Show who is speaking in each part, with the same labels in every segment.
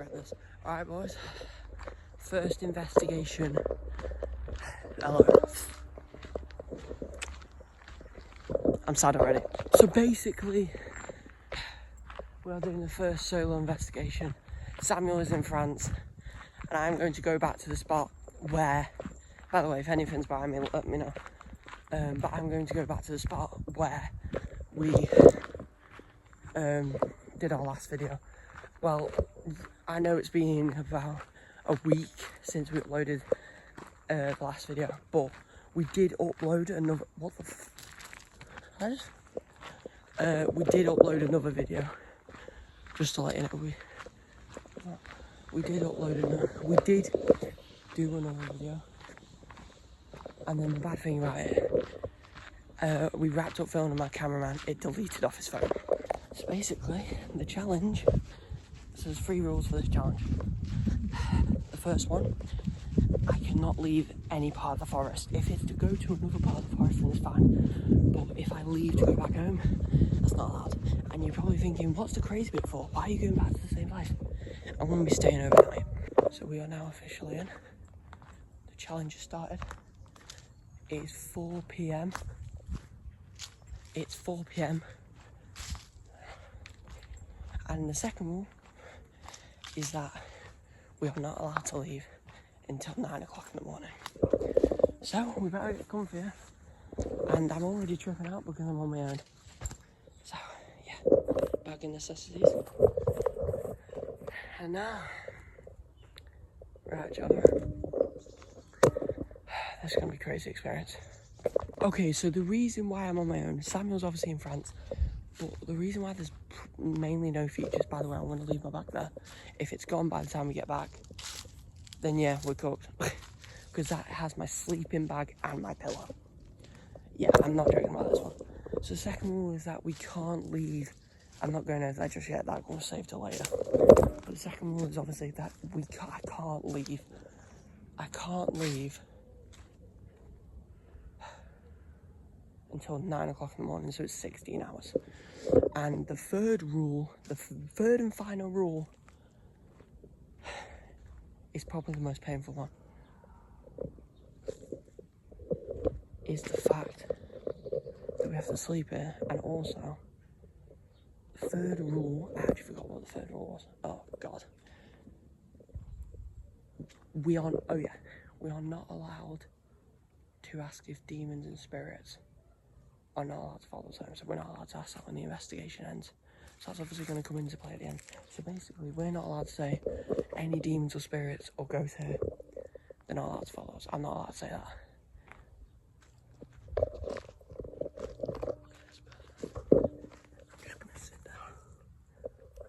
Speaker 1: regret this. Alright boys, first investigation. Hello. I'm sad already. So basically, we are doing the first solo investigation. Samuel is in France, and I'm going to go back to the spot where, by the way, if anything's behind me, let me know. But I'm going to go back to the spot where we did our last video. Well, I know it's been about a week since we uploaded the last video, but we did upload another. What the? We did upload another video. Just to let you know, we did upload another. We did do another video, and then the bad thing about it, we wrapped up filming my cameraman. It deleted off his phone. So basically, the challenge. So there's 3 rules for this challenge. The first one, I cannot leave any part of the forest. If it's to go to another part of the forest, then it's fine. But if I leave to go back home, that's not allowed. And you're probably thinking, what's the crazy bit for? Why are you going back to the same place? I'm going to be staying overnight. So we are now officially in. The challenge has started. It is 4 PM. It's 4 PM. And the second rule is that we are not allowed to leave until 9 o'clock in the morning. So we better get comfy, and I'm already tripping out because I'm on my own. So yeah, bagging necessities. And now, right, John. This is gonna be a crazy experience. Okay, so the reason why I'm on my own, Samuel's obviously in France, but the reason why there's mainly no features, by the way, I'm going to leave my bag there. If it's gone by the time we get back, then yeah, we're cooked. Because that has my sleeping bag and my pillow. Yeah, I'm not joking about this one. So the second rule is that we can't leave. I'm not going over that just yet, that will save till later. But the second rule is obviously that I can't leave. I can't leave until 9 o'clock in the morning, so it's 16 hours. And the third rule, the third and final rule, is probably the most painful one. Is the fact that we have to sleep here, and also, the third rule, I actually forgot what the third rule was. Oh God. We are not allowed to ask if demons and spirits are not allowed to follow us home, so we're not allowed to ask that when the investigation ends. So that's obviously going to come into play at the end. So basically, we're not allowed to say any demons or spirits or ghosts here. They're not allowed to follow us. I'm not allowed to say that. I'm just going to sit down.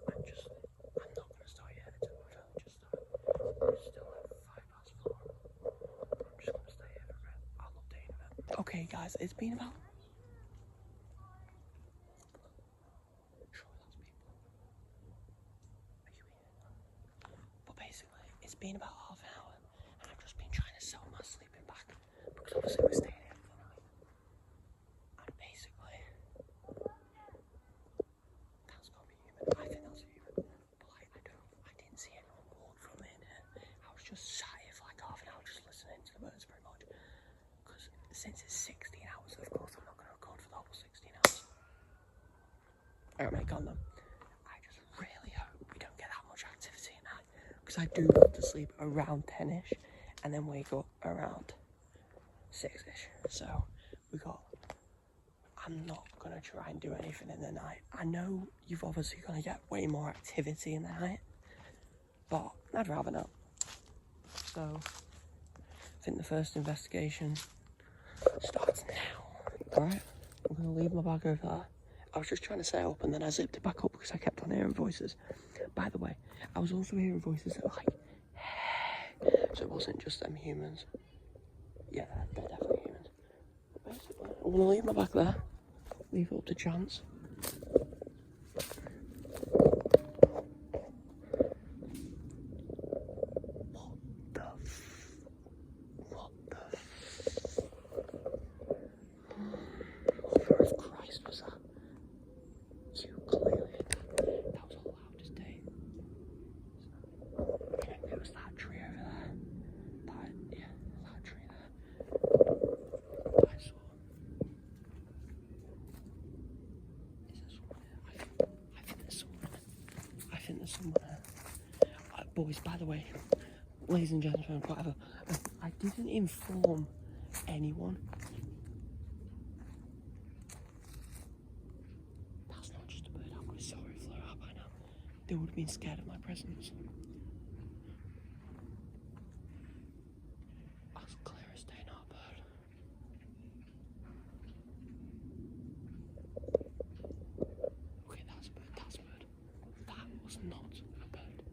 Speaker 1: I'm not going to start yet until we've only just started. It's still at 4:05. I'm just going to stay here for a bit. I'll update you. Okay, guys, it's been about. It's been about half an hour, and I've just been trying to sell my sleeping bag because obviously we're staying here for the night. And basically, that's got to be human. I think that's human. But like, I didn't see anyone walk from in here. I was just sat here for like half an hour just listening to the birds pretty much. Because since it's 16 hours, of course I'm not going to record for the whole 16 hours. Alright mate, calm down. Because I do want to sleep around 10ish and then wake up around 6ish. So I'm not going to try and do anything in the night. I know you've obviously going to get way more activity in the night, but I'd rather not. So I think the first investigation starts now. Alright, I'm going to leave my bag over there. I was just trying to set up and then I zipped it back up because I kept on hearing voices. By the way, I was also hearing voices that were like, hey. So it wasn't just them humans. Yeah, they're definitely humans. But basically, I'm going to leave my bag there. Leave it up to chance. there's someone there. Boys, by the way, ladies and gentlemen, whatever, I didn't inform anyone. That's not just a bird. I would have saw it flew out by now. They would have been scared of my presence. That's clear as day, not a bird. Okay, that's a bird. That's a bird. That was not a bird.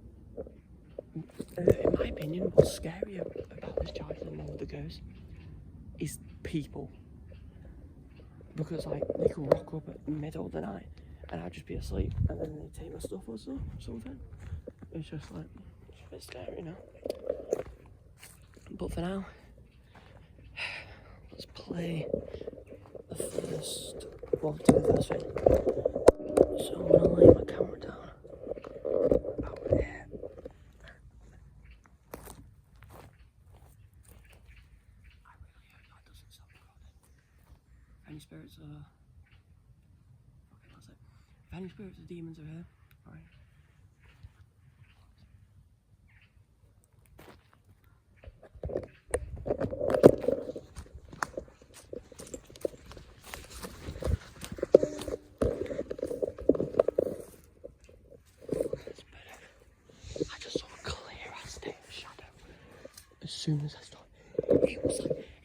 Speaker 1: In my opinion, what's scarier about this charger than all the ghosts is people. Because like they could rock up at the middle of the night and I'd just be asleep and then they'd take my stuff or something. It's just like, it's a bit scary now. But for now, let's play the first, well, do the first thing. So I'm gonna lay my camera down about there. I really hope that doesn't stop recording. If any spirits are, okay, that's it. If any spirits or demons are here, alright. As soon as I started,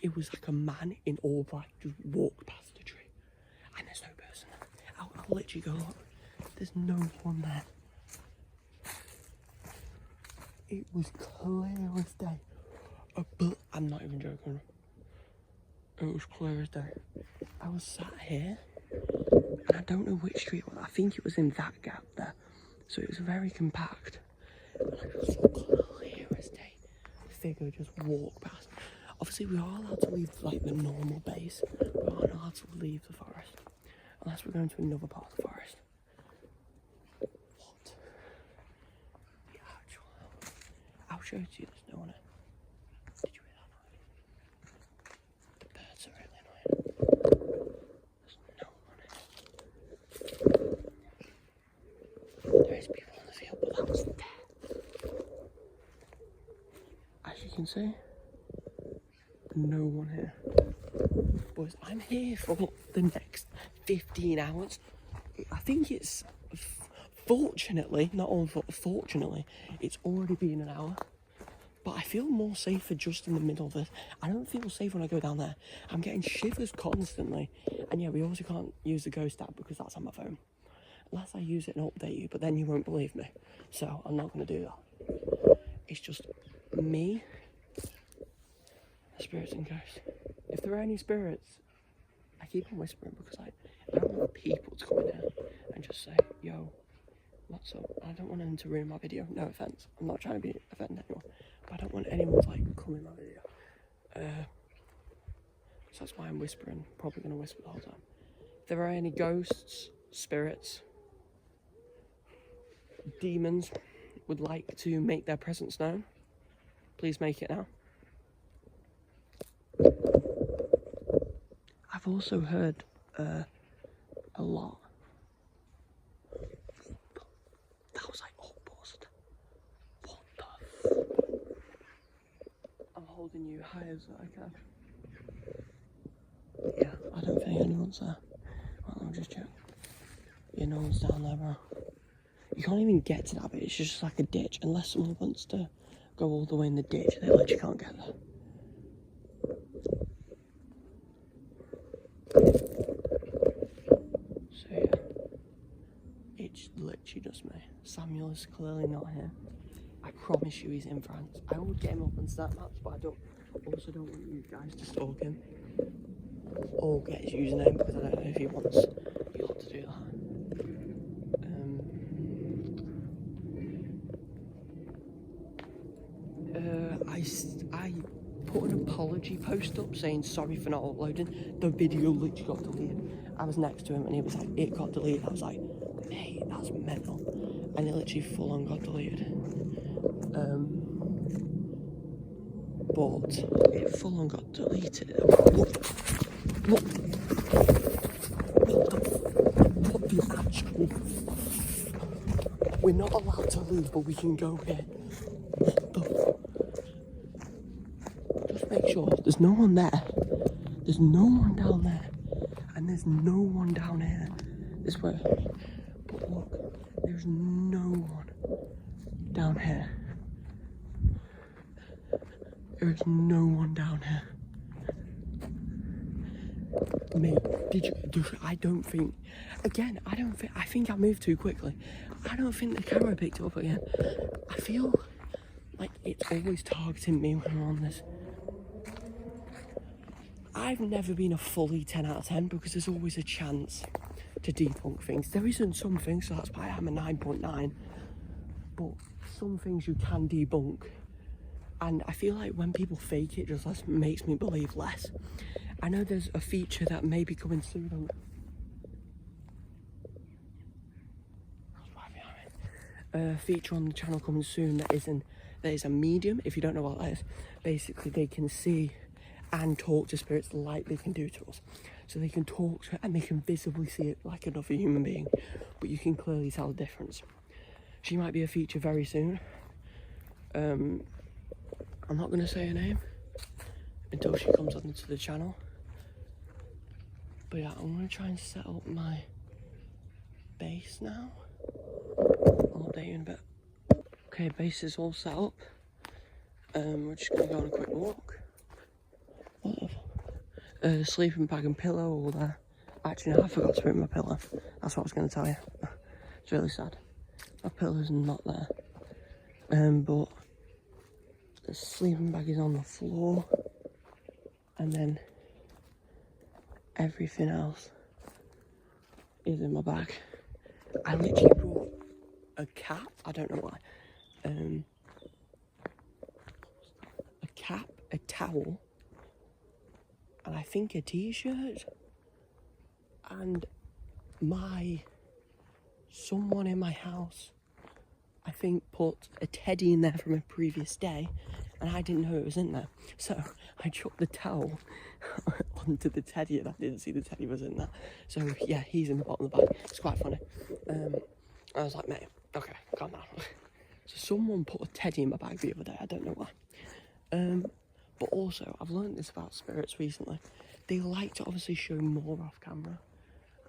Speaker 1: it was like a man in all black just walked past the tree, and there's no person there. I'll literally go, look, there's no one there. It was clear as day. But I'm not even joking. It was clear as day. I was sat here, and I don't know which street it was. I think it was in that gap there, so it was very compact. And I just saw clear as day. Figure just walk past. Obviously we are allowed to leave like the normal base, but we aren't allowed to leave the forest unless we're going to another part of the forest. What the actual hell? I'll show it to you. There's no one here. Did you hear that noise? The birds are really annoying. There's no one here. There is people in the field, but that was there. As you can see, no one here. Boys, I'm here for the next 15 hours. I think it's, fortunately, not unfortunately, it's already been an hour. But I feel more safer just in the middle of this. I don't feel safe when I go down there. I'm getting shivers constantly. And yeah, we also can't use the ghost app because that's on my phone. Unless I use it and update you, but then you won't believe me. So I'm not going to do that. It's just me, spirits and ghosts. If there are any spirits, I keep on whispering because I don't want people to come in here and just say, yo, what's up? I don't want them to ruin my video. No offense. I'm not trying to be offending anyone, but I don't want anyone to like come in my video. So that's why I'm whispering. Probably going to whisper the whole time. If there are any ghosts, spirits, demons would like to make their presence known, please make it now. I've also heard a lot. That was like all buzzed. What the f? I'm holding you high as I can. Yeah, I don't think anyone's there. Well, let me just check. Yeah, no one's down there, bro. You can't even get to that bit, it's just like a ditch. Unless someone wants to go all the way in the ditch, they literally can't get there. So yeah, it's literally just me. Samuel is clearly not here. I promise you he's in France. I would get him up on Snap Maps, but I also don't want you guys to stalk him. Or get his username, because I don't know if he wants you lot to do that. I put an apology post up saying sorry for not uploading. The video literally got deleted. I was next to him and he was like, it got deleted. I was like, mate, that's mental. And it literally full on got deleted. But it full on got deleted. What the actual? We're not allowed to leave, but we can go here. What the? Just make sure there's no one there. There's no one down there. And there's no one down here. This way. But look, there's no one down here. There is no one down here. Mate, I don't think, again, I think I moved too quickly. I don't think the camera picked it up again. I feel like it's always targeting me when I'm on this. I've never been a fully 10 out of 10 because there's always a chance to debunk things. There isn't some things, so that's why I'm a 9.9. But some things you can debunk. And I feel like when people fake it, just makes me believe less. I know there's a feature that may be coming soon. A feature on the channel coming soon that is a medium. If you don't know what that is, basically they can see and talk to spirits like they can do to us. So they can talk to it and they can visibly see it like another human being, but you can clearly tell the difference. She might be a feature very soon. I'm not going to say her name until she comes onto the channel. But yeah, I'm going to try and set up my base now. I'll update you in a bit. Okay, base is all set up. We're just going to go on a quick walk. Sleeping bag and pillow all there. Actually, no, I forgot to bring my pillow. That's what I was going to tell you. It's really sad. My pillow's not there. But the sleeping bag is on the floor. And then everything else is in my bag. I literally brought a cap. I don't know why. A cap, a towel, and I think a t-shirt, and someone in my house, I think, put a teddy in there from a previous day, and I didn't know it was in there. So I chucked the towel onto the teddy, and I didn't see the teddy was in there. So yeah, he's in the bottom of the bag. It's quite funny. I was like, mate, okay, calm down. So someone put a teddy in my bag the other day. I don't know why. But also, I've learned this about spirits recently. They like to obviously show more off camera.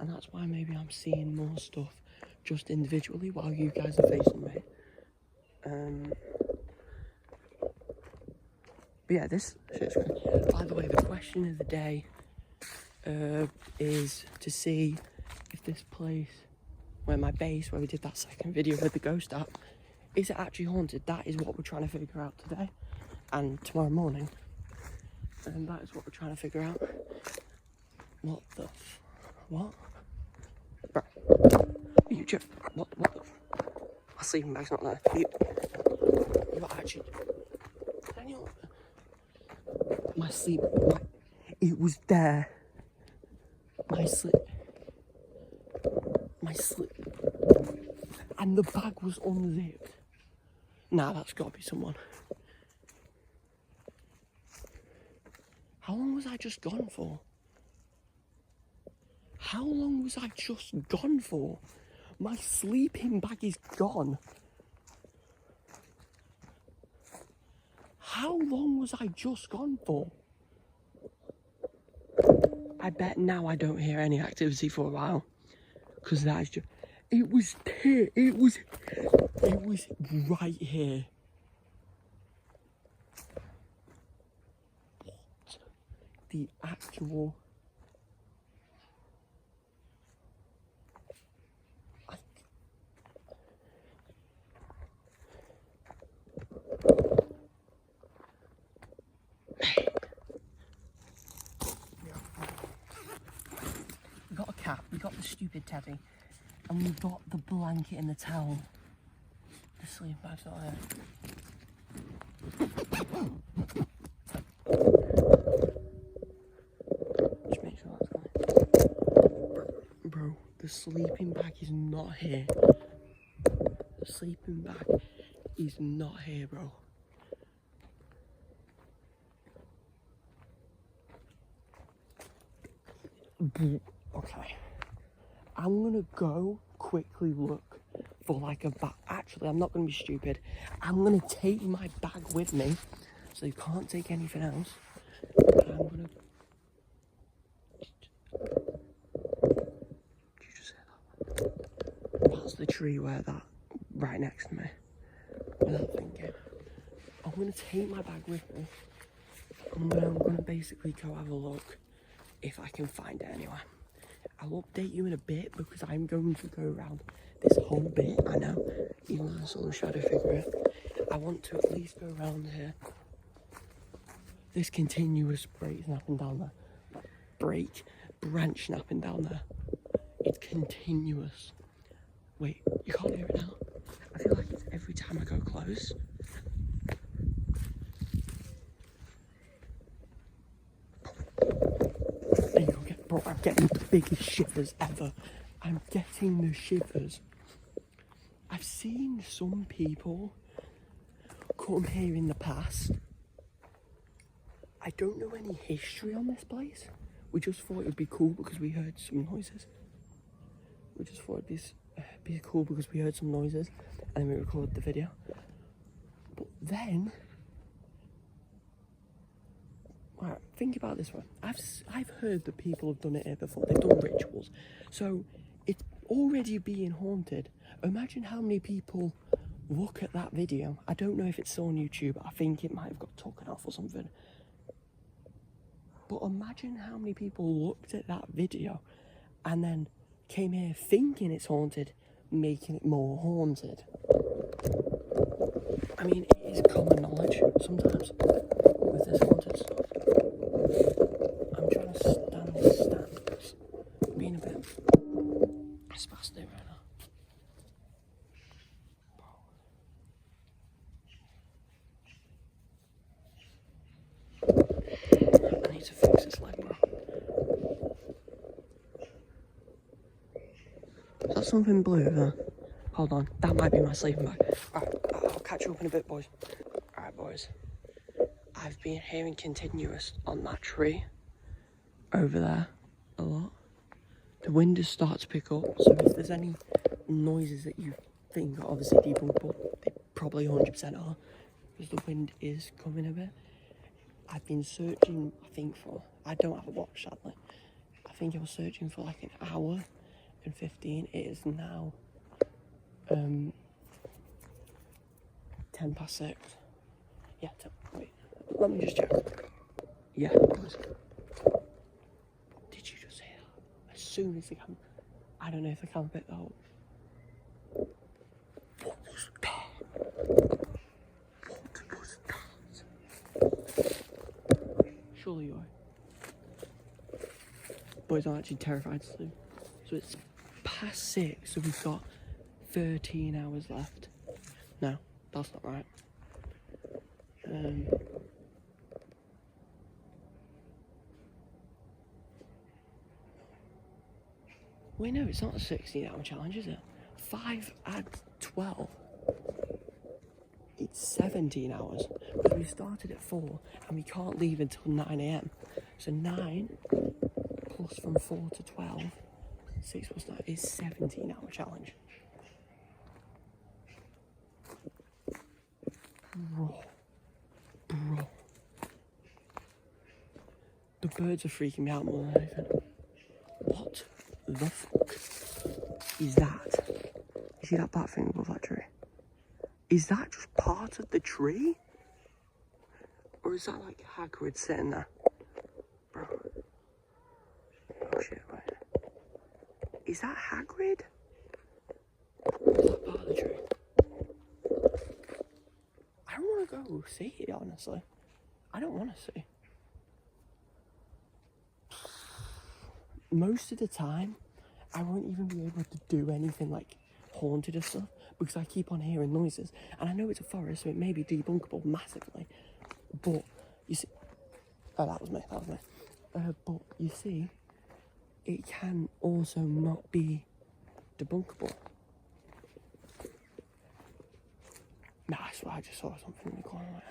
Speaker 1: And that's why maybe I'm seeing more stuff just individually while you guys are facing me. But yeah, this shit's great. By the way, the question of the day is to see if this place, where my base, where we did that second video with the ghost at, is it actually haunted? That is what we're trying to figure out today and tomorrow morning. And that is what we're trying to figure out. What the what? Bro, you just, what the my sleeping bag's not there. You actually, Daniel, it was there. My slip, and the bag was unzipped. Nah, that's gotta be someone. How long was I just gone for? How long was I just gone for? My sleeping bag is gone. How long was I just gone for? I bet now I don't hear any activity for a while. Because that is just... It was here. It was right here. What? The actual... We got a cap, we got the stupid teddy, and we got the blanket and the towel. The sleeping bag's not there. Just make sure that's fine. Bro, the sleeping bag is not here. The sleeping bag is not here, bro. Okay. I'm gonna go quickly look for like a bag. Actually, I'm not going to be stupid. I'm going to take my bag with me, so you can't take anything else. And I'm going to... Did you just hear that? That's the tree where that, right next to me, where that thing came. I'm going to take my bag with me. I'm going to basically go have a look if I can find it anywhere. I'll update you in a bit because I'm going to go around this whole bit. I know, even though I saw the shadow figure, I want to at least go around here. This continuous break snapping down there. Branch snapping down there. It's continuous. Wait, you can't hear it now? I feel like it's every time I go close. There you go, bro, I'm getting the biggest shivers ever. I'm getting the shivers. I've seen some people come here in the past. I don't know any history on this place. We just thought it would be cool because we heard some noises. We just thought it'd be cool because we heard some noises and then we recorded the video. But then, right, think about this one. I've heard that people have done it here before. They've done rituals. So it's already being haunted. Imagine how many people look at that video. I don't know if it's still on YouTube. I think it might have got taken off or something. But imagine how many people looked at that video and then came here thinking it's haunted, making it more haunted. I mean, it is common knowledge sometimes with this haunted stuff. I'm trying to stand this stand because I'm being a bit spastic right now. I need to fix this leg, bro. Is that something blue there? Hold on, that might be my sleeping bag. Alright, I'll catch you up in a bit, boys. Alright, boys. I've been hearing continuous on that tree over there a lot. The wind has started to pick up, so if there's any noises that you think are obviously debunkable, they probably 100% are, because the wind is coming a bit. I've been searching, I think I don't have a watch sadly. I think I was searching for like an hour and 15. It is now 10 past 6. Yeah, wait, let me just check. Yeah, it was. Did you just hear that? As soon as the camera, I don't know if the camera picked that up. What was that? What was that? Surely you are. Boys, I'm actually terrified to sleep. So it's past 6, so we've got 13 hours left. No, that's not right. Wait, no, it's not a 16-hour challenge, is it? 5 add 12. It's 17 hours. Because we started at 4 and we can't leave until 9 AM. So 9 plus from 4 to 12, 6 plus 9 is 17-hour challenge. Bro. The birds are freaking me out more than anything. What the fuck is that? You see that black thing above that tree? Is that just part of the tree? Or is that like Hagrid sitting there? Bro. Oh shit, wait. Is that Hagrid? Or is that part of the tree? I don't want to go see it, honestly. I don't want to see. Most of the time, I won't even be able to do anything like haunted or stuff because I keep on hearing noises. And I know it's a forest, so it may be debunkable massively. But, you see... Oh, that was me. But, you see, it can also not be debunkable. Nah, I swear I just saw something in the corner right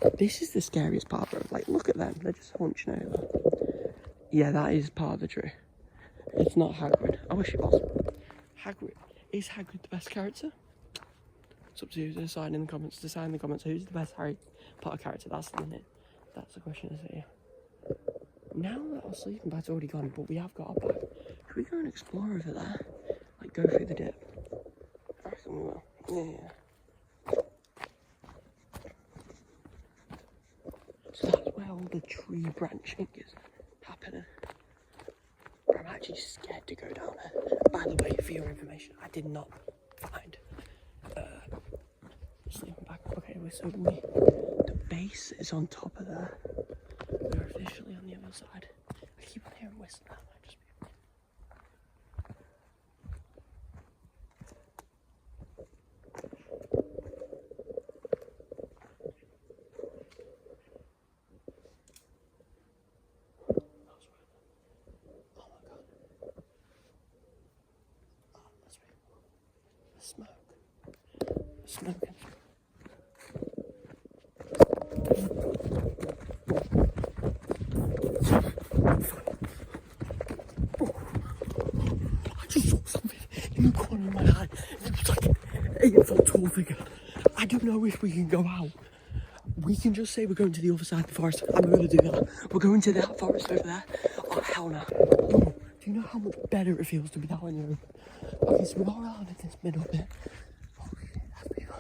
Speaker 1: now. This is the scariest part, bro. Like, look at them. They're just hunching over. Yeah, that is part of the tree. It's not Hagrid. I wish it was. Hagrid. Is Hagrid the best character? It's up to you to decide in the comments. Decide in the comments who's the best Harry Potter character. That's the minute. That's the question, is it? Yeah. Now that our sleeping bag's already gone, but we have got our bag. Should we go and explore over there? Like go through the dip? I reckon we will. Yeah. So that's where all the tree branching is happening. I'm actually scared to go down there. By the way, for your information, I did not find sleeping bag. Okay, so the base is on top of there. We're officially on the other side. I keep on hearing whistling. That might just be. Smoke. Smoking. I just saw something in the corner of my eye. It was like an 8-foot tall figure. I don't know if we can go out. We can just say we're going to the other side of the forest. I'm going to do that. We're going to that forest over there. Oh, hell no. Do you know how much better it feels to be down in your room? Okay, so we are out in this middle bit. Oh shit, that's people.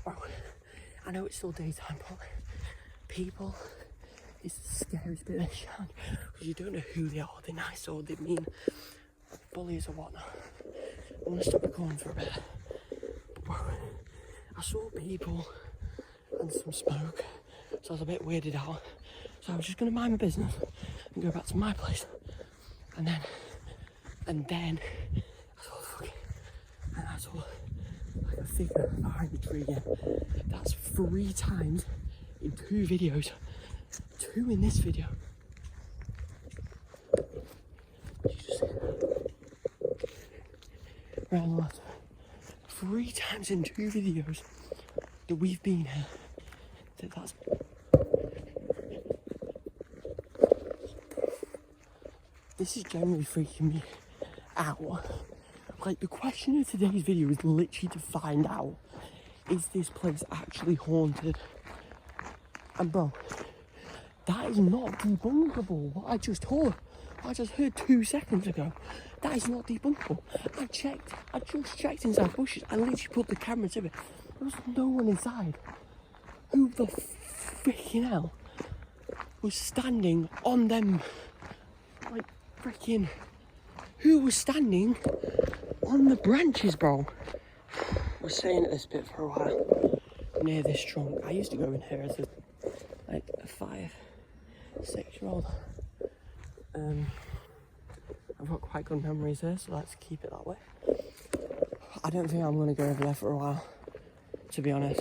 Speaker 1: Oh, I know it's still daytime, but people is the scariest bit of this town because you don't know who they are. They're nice or they mean bullies or whatnot. I'm gonna stop recording for a bit. But I saw people and some smoke, so I was a bit weirded out. So I was just gonna mind my business and go back to my place, and then I saw like a figure behind the tree again. That's 3 times in 2 videos. 2 in this video. Did you just see that? Round the last 3 times in 2 videos that we've been here. That's this is generally freaking me out. Like, the question of today's video is literally to find out, is this place actually haunted? And bro, that is not debunkable. What I just heard 2 seconds ago, that is not debunkable. I just checked inside bushes. I literally put the camera to it. There was no one inside. Who the freaking hell was standing on them? Like, freaking, who was standing on the branches, bro? We're staying at this bit for a while, near this trunk. I used to go in here as a 5, 6-year-old. I've got quite good memories here, so let's keep it that way. I don't think I'm going to go over there for a while, to be honest,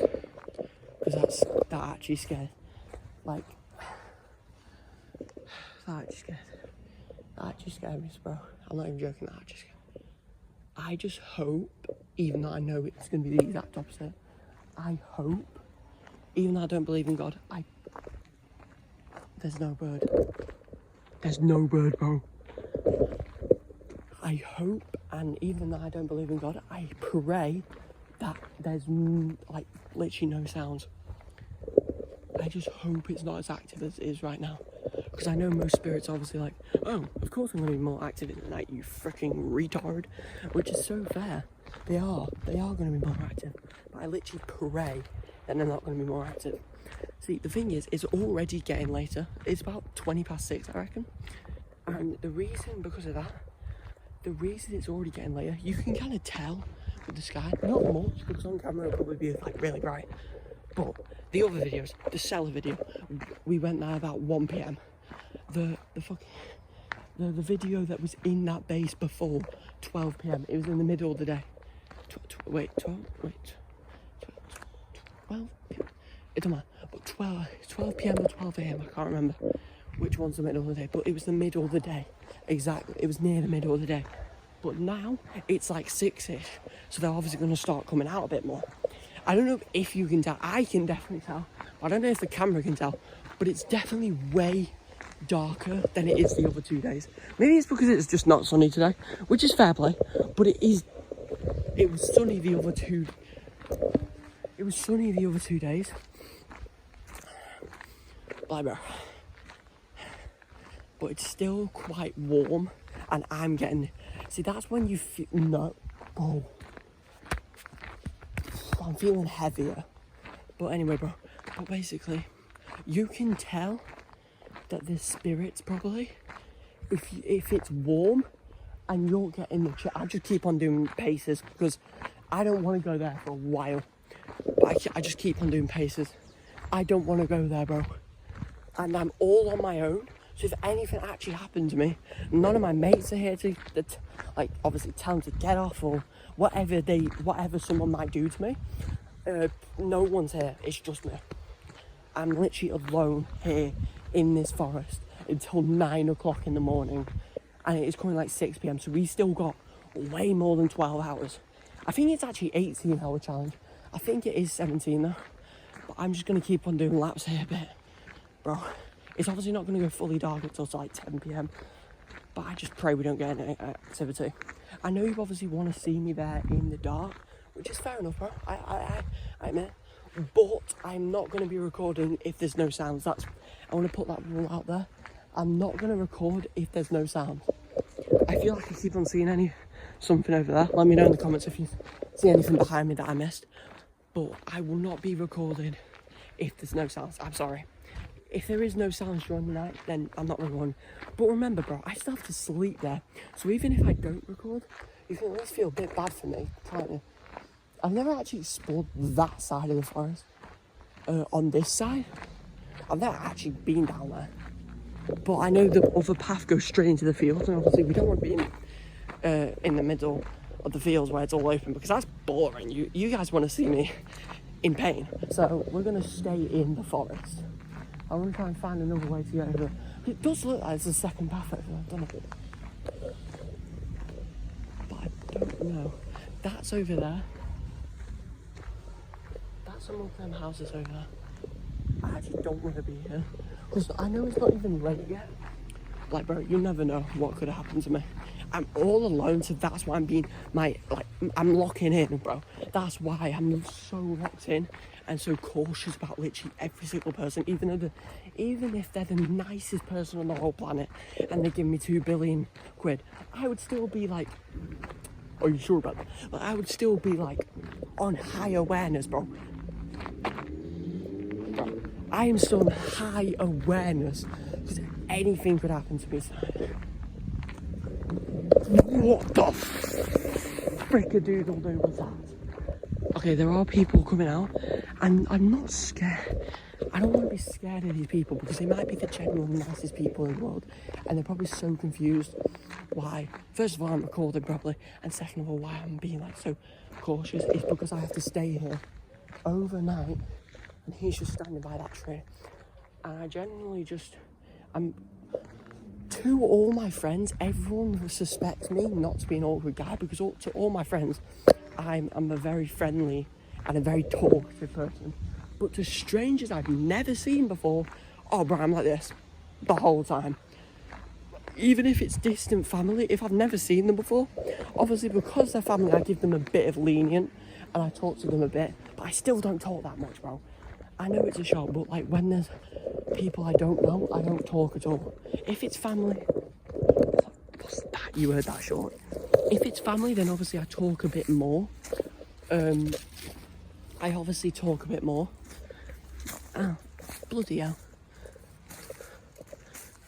Speaker 1: because that actually scared. Like, that actually scared me, bro. I'm not even joking. That actually scared me. I just hope, even though I know it's going to be the exact opposite, I hope, even though I don't believe in God, there's no bird. There's no bird, bro. I hope, and even though I don't believe in God, I pray that there's like literally no sounds. I just hope it's not as active as it is right now. Because I know most spirits are obviously like, oh, of course I'm going to be more active in the night, you freaking retard. Which is so fair. They are going to be more active. But I literally pray that they're not going to be more active. See, the thing is, it's already getting later. It's about 6:20, I reckon. And the reason, because of that, the reason it's already getting later, you can kind of tell with the sky. Not much, because on camera it'll probably be like really bright. But the other videos, the cellar video, we went there about 1 PM. The video that was in that base before 12 PM, it was in the middle of the day. 12 it don't matter, but 12 PM or 12 AM, I can't remember which one's the middle of the day, but it was the middle of the day, exactly, it was near the middle of the day. But now, it's like 6-ish, so they're obviously going to start coming out a bit more. I don't know if you can tell, I can definitely tell, I don't know if the camera can tell, but it's definitely way darker than it is the other 2 days. Maybe it's because it's just not sunny today, which is fair play, but it is It was sunny the other 2 days. Like, bro. But it's still quite warm, and I'm getting... See, that's when you feel... No. Oh. I'm feeling heavier. But anyway, bro. But basically, you can tell that there's spirits, probably, if it's warm and you're getting the I just keep on doing paces because I don't want to go there for a while. But I just keep on doing paces. I don't want to go there, bro. And I'm all on my own. So if anything actually happened to me, none of my mates are here to like, obviously tell them to get off or whatever someone might do to me. No one's here. It's just me. I'm literally alone here in this forest until 9 o'clock in the morning, and it is currently like 6 p.m. So we still got way more than 12 hours. I think it's actually 18-hour challenge. I think it is 17 though. But I'm just gonna keep on doing laps here a bit, bro. It's obviously not gonna go fully dark until like 10 p.m. But I just pray we don't get any activity. I know you obviously want to see me there in the dark, which is fair enough, bro. I admit. But I'm not going to be recording if there's no sounds. I want to put that rule out there. I'm not going to record if there's no sound. I feel like I keep on seeing something over there. Let me know in the comments if you see anything behind me that I missed. But I will not be recording if there's no sounds. I'm sorry. If there is no sounds during the night, then I'm not recording. But remember, bro, I still have to sleep there. So even if I don't record, you can at least feel a bit bad for me, can't you? I've never actually explored that side of the forest. On this side, I've never actually been down there. But I know the other path goes straight into the fields, and obviously we don't want to be in the middle of the fields where it's all open, because that's boring. You guys want to see me in pain. So we're going to stay in the forest. I'm going to try and find another way to get over. It does look like it's a second path over there, doesn't it? But I don't know. That's over there. Some of them houses over there. I actually don't want to be here because I know it's not even late yet. Like, bro, you never know what could have happened to me. I'm all alone, so that's why I'm locking in, bro. That's why I'm so locked in and so cautious about literally every single person, even if they're the nicest person on the whole planet and they give me 2 billion quid, I would still be like, are you sure about that? But I would still be like on high awareness, bro. I am still on high awareness because anything could happen to me. What the frickadoodle-doo was that? Okay, there are people coming out, and I'm not scared. I don't want to be scared of these people because they might be the genuine nicest people in the world, and they're probably so confused why. First of all, I'm recording properly, and second of all, why I'm being like so cautious is because I have to stay here overnight. And he's just standing by that tree. And I genuinely to all my friends, everyone suspects me not to be an awkward guy, because to all my friends, I'm a very friendly and a very talkative person. But to strangers I've never seen before, oh bro, I'm like this the whole time. Even if it's distant family, if I've never seen them before, obviously because they're family, I give them a bit of lenient and I talk to them a bit, but I still don't talk that much, bro. I know it's a shock, but like when there's people I don't know, I don't talk at all. If it's family, what's that? You heard that short. If it's family, then obviously I talk a bit more. I obviously talk a bit more. Oh, bloody hell.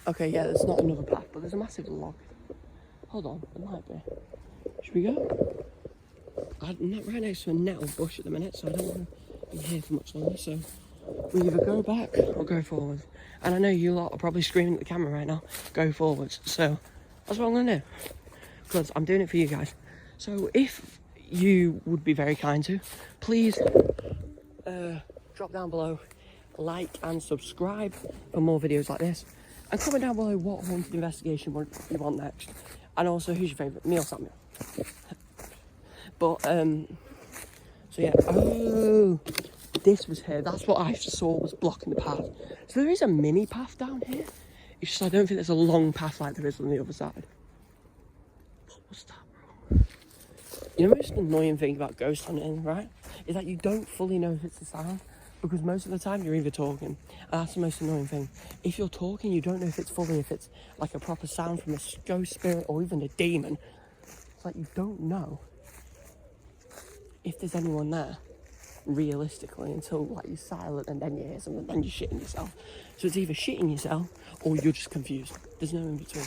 Speaker 1: Okay, yeah, there's not another path, but there's a massive log. Hold on, there might be. Should we go? I'm not right next to a nettle bush at the minute, so I don't want to be here for much longer, so we either go back or go forwards. And I know you lot are probably screaming at the camera right now, go forwards, so that's what I'm going to do, because I'm doing it for you guys. So if you would be very kind to, please drop down below, like and subscribe for more videos like this, and comment down below what haunted investigation you want next, and also who's your favourite meal Samuel. But so yeah, oh, this was here. That's what I saw was blocking the path. So there is a mini path down here. It's just I don't think there's a long path like there is on the other side. What was that, bro? You know, the most annoying thing about ghost hunting, right, is that you don't fully know if it's a sound, because most of the time you're either talking, and that's the most annoying thing. If you're talking, you don't know if it's like a proper sound from a ghost spirit or even a demon. It's like you don't know if there's anyone there, realistically, until like you're silent and then you hear something, then you're shitting yourself. So it's either shitting yourself or you're just confused. There's no in between.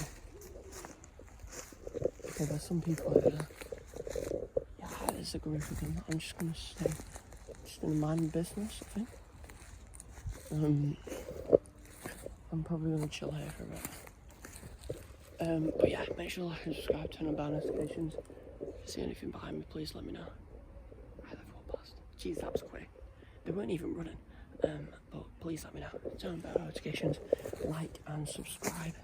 Speaker 1: Okay, there's some people over there. Yeah, there's a group of them. I'm just gonna stay, just gonna mind my business, I think. I'm probably gonna chill here for a bit. But yeah, make sure to like and subscribe, turn on bell notifications. If you see anything behind me, please let me know. Right, they've walked past. Jeez, that was quick. They weren't even running. But please let me know. Turn on bell notifications, like and subscribe.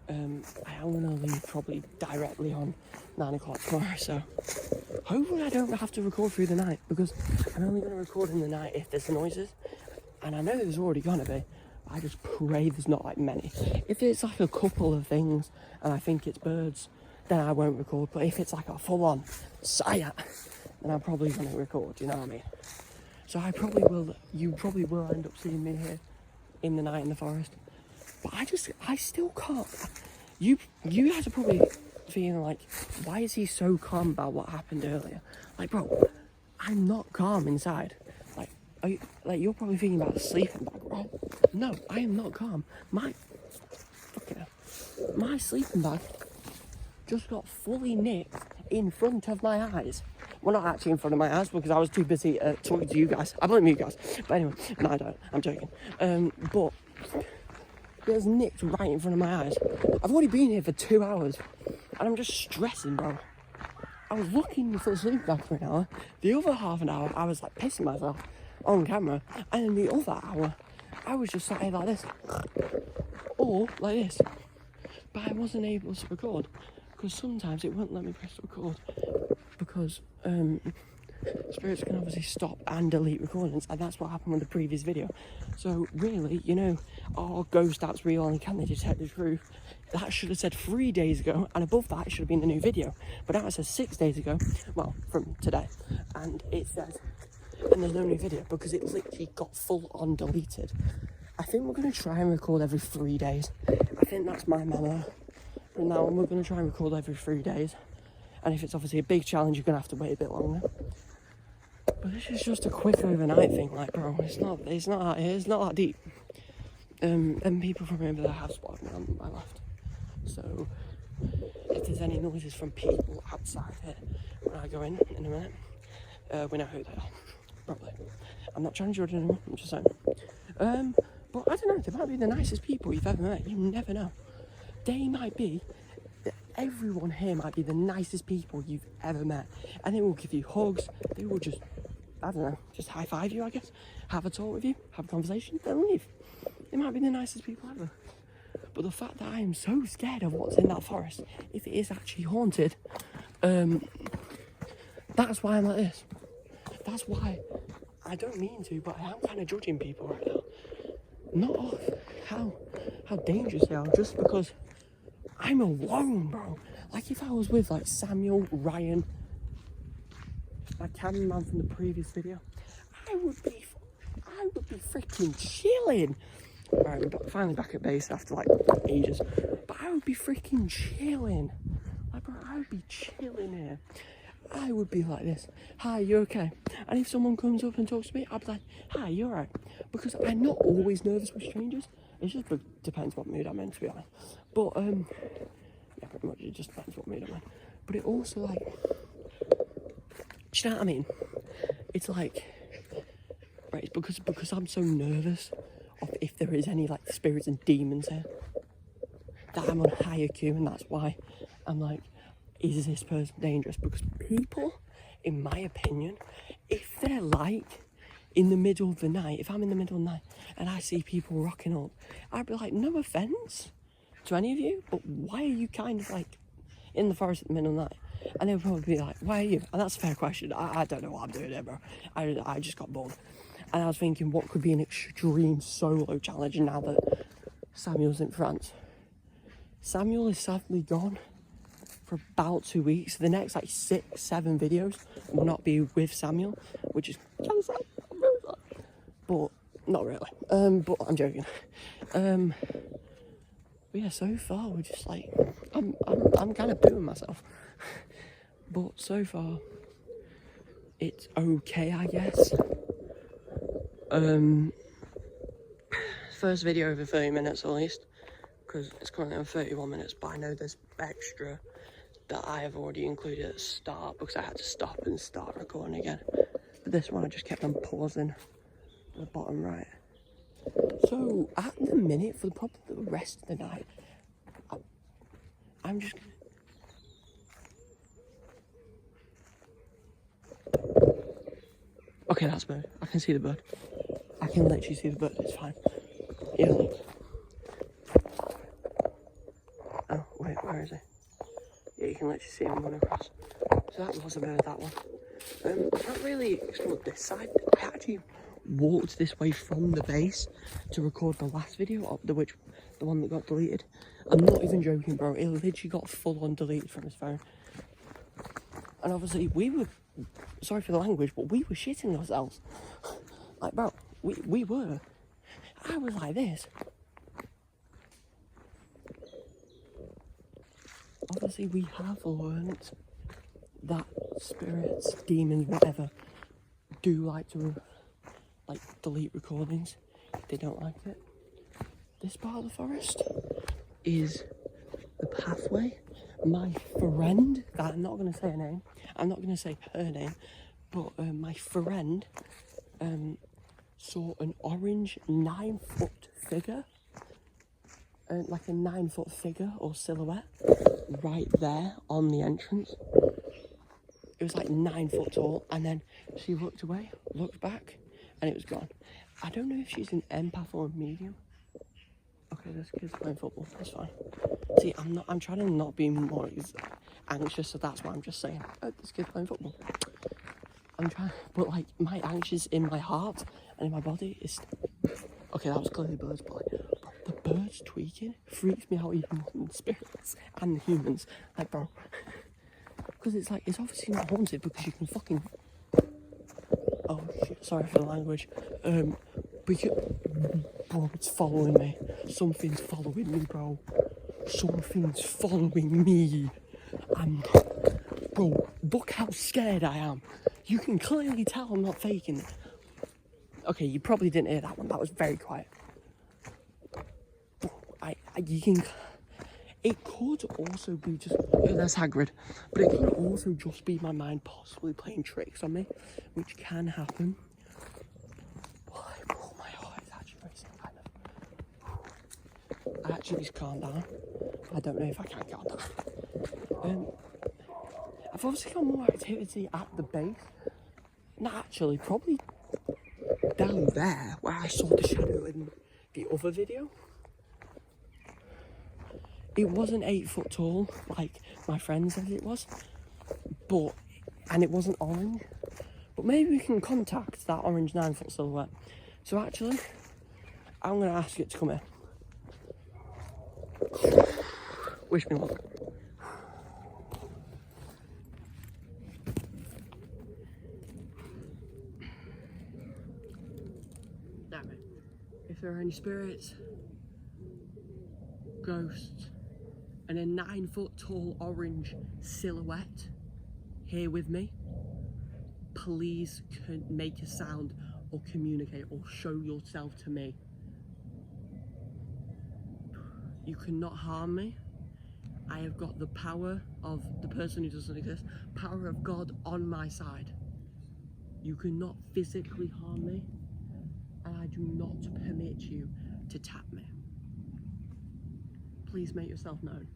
Speaker 1: I am gonna leave probably directly on 9 o'clock tomorrow, so hopefully I don't have to record through the night, because I'm only gonna record in the night if there's noises, and I know there's already gonna be. I just pray there's not like many. If it's like a couple of things and I think it's birds, then I won't record. But if it's like a full-on sayat, then I'm probably going to record, you know what I mean? So you probably will end up seeing me here in the night in the forest. But I still can't. You guys are probably feeling like, why is he so calm about what happened earlier? Like, bro, I'm not calm inside. You're probably thinking about a sleeping bag, right? No, I am not calm. My sleeping bag just got fully nicked in front of my eyes. Well, not actually in front of my eyes, because I was too busy talking to you guys. I blame you guys. But anyway, no, I don't. I'm joking. But it was nicked right in front of my eyes. I've already been here for 2 hours, and I'm just stressing, bro. I was looking for a sleeping bag for an hour. The other half an hour, I was like pissing myself on camera, and then the other hour I was just sat here like this or like this, but I wasn't able to record because sometimes it won't let me press record because spirits can obviously stop and delete recordings, and that's what happened with the previous video. So really, you know, ghost, that's real and can they detect the truth, that should have said 3 days ago, and above that it should have been the new video, but now it says 6 days ago, well, from today, and it says, and there's no new video because it literally got full on deleted. I think we're going to try and record every 3 days. I think that's my memo. From now on, we're going to try and record every 3 days. And if it's obviously a big challenge, you're going to have to wait a bit longer. But this is just a quick overnight thing, like, bro. It's not that deep. And people from over there have spotted me on my left. So if there's any noises from people outside here when I go in a minute, we know who they are. Probably. I'm not trying to judge anyone, I'm just saying. But I don't know, they might be the nicest people you've ever met. You never know. Everyone here might be the nicest people you've ever met. And they will give you hugs. They will just, I don't know, just high five you, I guess. Have a talk with you, have a conversation, then leave. They might be the nicest people ever. But the fact that I am so scared of what's in that forest, if it is actually haunted, that's why I'm like this. That's why I don't mean to, but I am kind of judging people right now. Not off how dangerous they are, just because I'm alone, bro. Like if I was with like Samuel, Ryan, my cameraman from the previous video, I would be freaking chilling. Alright, we're finally back at base after like ages, but I would be freaking chilling. Like, bro, I would be chilling here. I would be like this, hi, you okay? And if someone comes up and talks to me, I'd be like, hi, you alright? Because I'm not always nervous with strangers. It just depends what mood I'm in, to be honest. But, yeah, pretty much, it just depends what mood I'm in. But it also, like, do you know what I mean? It's like, right, it's because I'm so nervous of if there is any, like, spirits and demons here, that I'm on higher Q, and that's why I'm like, is this person dangerous? Because people, in my opinion, if they're like in the middle of the night, if I'm in the middle of the night and I see people rocking up, I'd be like, no offence to any of you, but why are you kind of like in the forest at the middle of the night? And they'll probably be like, why are you? And that's a fair question. I don't know what I'm doing there, bro. I just got bored. And I was thinking, what could be an extreme solo challenge now that Samuel's in France? Samuel is sadly gone. for about 2 weeks. The next like 6-7 videos will not be with Samuel, which is kind of sad. I'm really sad. But not really. But I'm joking. But yeah, so far we're just like I'm kind of booing myself. But so far it's okay, I guess. First video over 30 minutes at least, because it's currently on 31 minutes, but I know there's extra that I have already included at the start because I had to stop and start recording again. But this one I just kept on pausing at the bottom right. So at the minute, for probably the rest of the night, I'm just gonna... Okay, that's a bird. I can see the bird. I can literally see the bird, it's fine. Yeah, look. Oh, wait, where is he? Yeah, you can literally see him running across. So that was a bird, that one. I can't really explore this side. I actually walked this way from the base to record the last video, the one that got deleted. I'm not even joking, bro. It literally got full on deleted from his phone. And obviously we were, sorry for the language, but we were shitting ourselves. Like, bro, we were. I was like this. Obviously we have learnt that spirits, demons, whatever, do like to delete recordings if they don't like it. This part of the forest is the pathway. My friend, that I'm not going to say her name, I'm not going to say her name, but my friend saw an orange 9-foot figure, like a 9-foot figure or silhouette, right there on the entrance. It was like 9 foot tall, and then she looked away, looked back, and it was gone. I don't know if she's an empath or a medium. Okay, this kid's playing football, that's fine. See, I'm trying to not be more anxious, so that's why I'm just saying, oh, this kid's playing football. I'm trying, but like, my anxious in my heart and in my body is... Okay, that was clearly birds, but like, bro, the birds tweaking freaks me out even more than the spirits and the humans. Like, bro, because it's like, it's obviously not haunted because you can fucking... Oh shit, sorry for the language. But you... Bro, it's following me. Something's following me, bro. Something's following me. Bro, look how scared I am. You can clearly tell I'm not faking it. Okay, you probably didn't hear that one. That was very quiet. You can... It could also be just... That's Hagrid. But it can also just be my mind possibly playing tricks on me, which can happen. Oh, my heart is actually racing, kind of. I actually just calm down. I don't know if I can calm down. I've obviously got more activity at the base. Not actually, probably down there where I saw the shadow in the other video. It wasn't 8 foot tall like my friend said it was, and it wasn't orange. But maybe we can contact that orange 9-foot silhouette. So actually, I'm gonna ask it to come in. Wish me luck. Damn it. If there are any spirits, ghosts, and a 9-foot tall orange silhouette here with me, please make a sound or communicate or show yourself to me. You cannot harm me. I have got the power of the person who doesn't exist, power of God on my side. You cannot physically harm me, and I do not permit you to tap me. Please make yourself known.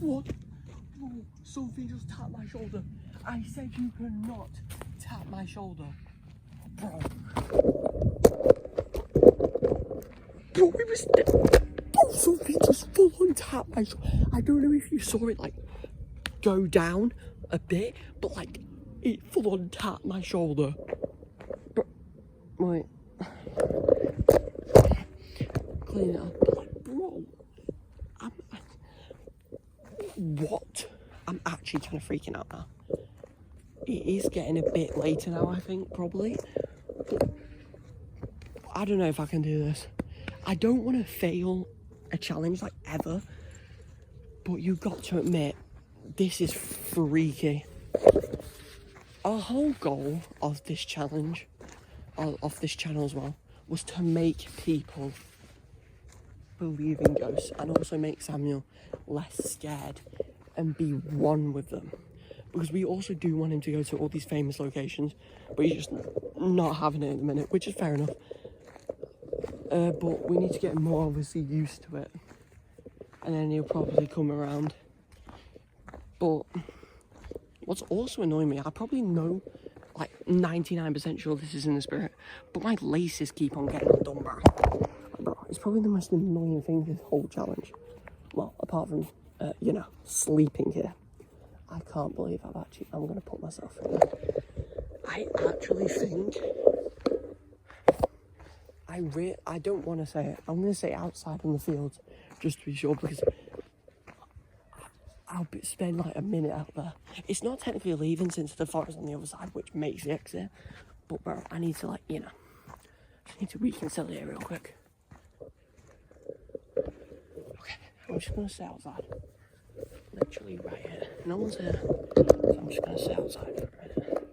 Speaker 1: What? Oh, something just tapped my shoulder. I said you cannot tap my shoulder. Bro, it was... Bro, something just full on tapped my shoulder. I don't know if you saw it, like, go down a bit, but, like, it full on tapped my shoulder. Bro, wait. clean it up. But like, bro, what? I'm actually kind of freaking out now. It is getting a bit later now, I think, probably. I don't know if I can do this. I don't want to fail a challenge, like, ever. But you've got to admit, this is freaky. Our whole goal of this challenge, of this channel as well, was to make people believe in ghosts and also make Samuel less scared and be one with them. Because we also do want him to go to all these famous locations, but he's just not having it at the minute, which is fair enough. But we need to get him more obviously used to it, and then he'll probably come around. But what's also annoying me, I probably know, like 99% sure this is in the spirit, but my laces keep on getting undone, bro. It's probably the most annoying thing this whole challenge. Well, apart from, you know, sleeping here. I can't believe I'm going to put myself in there. I actually think, I don't want to say it. I'm going to say outside in the fields, just to be sure, because I'll spend like a minute out there. It's not technically leaving since the forest on the other side, which makes the exit. But bro, I need to, like, you know, I need to reconciliate real quick. Okay, I'm just going to stay outside. Literally right here. No one's here. So I'm just going to stay outside for a minute.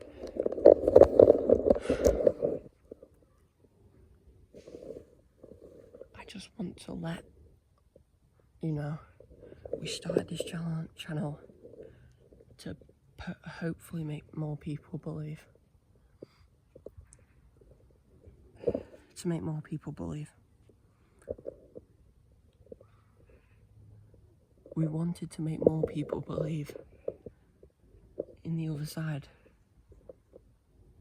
Speaker 1: I just want to let you know, we started this channel to hopefully make more people believe. To make more people believe. We wanted to make more people believe in the other side.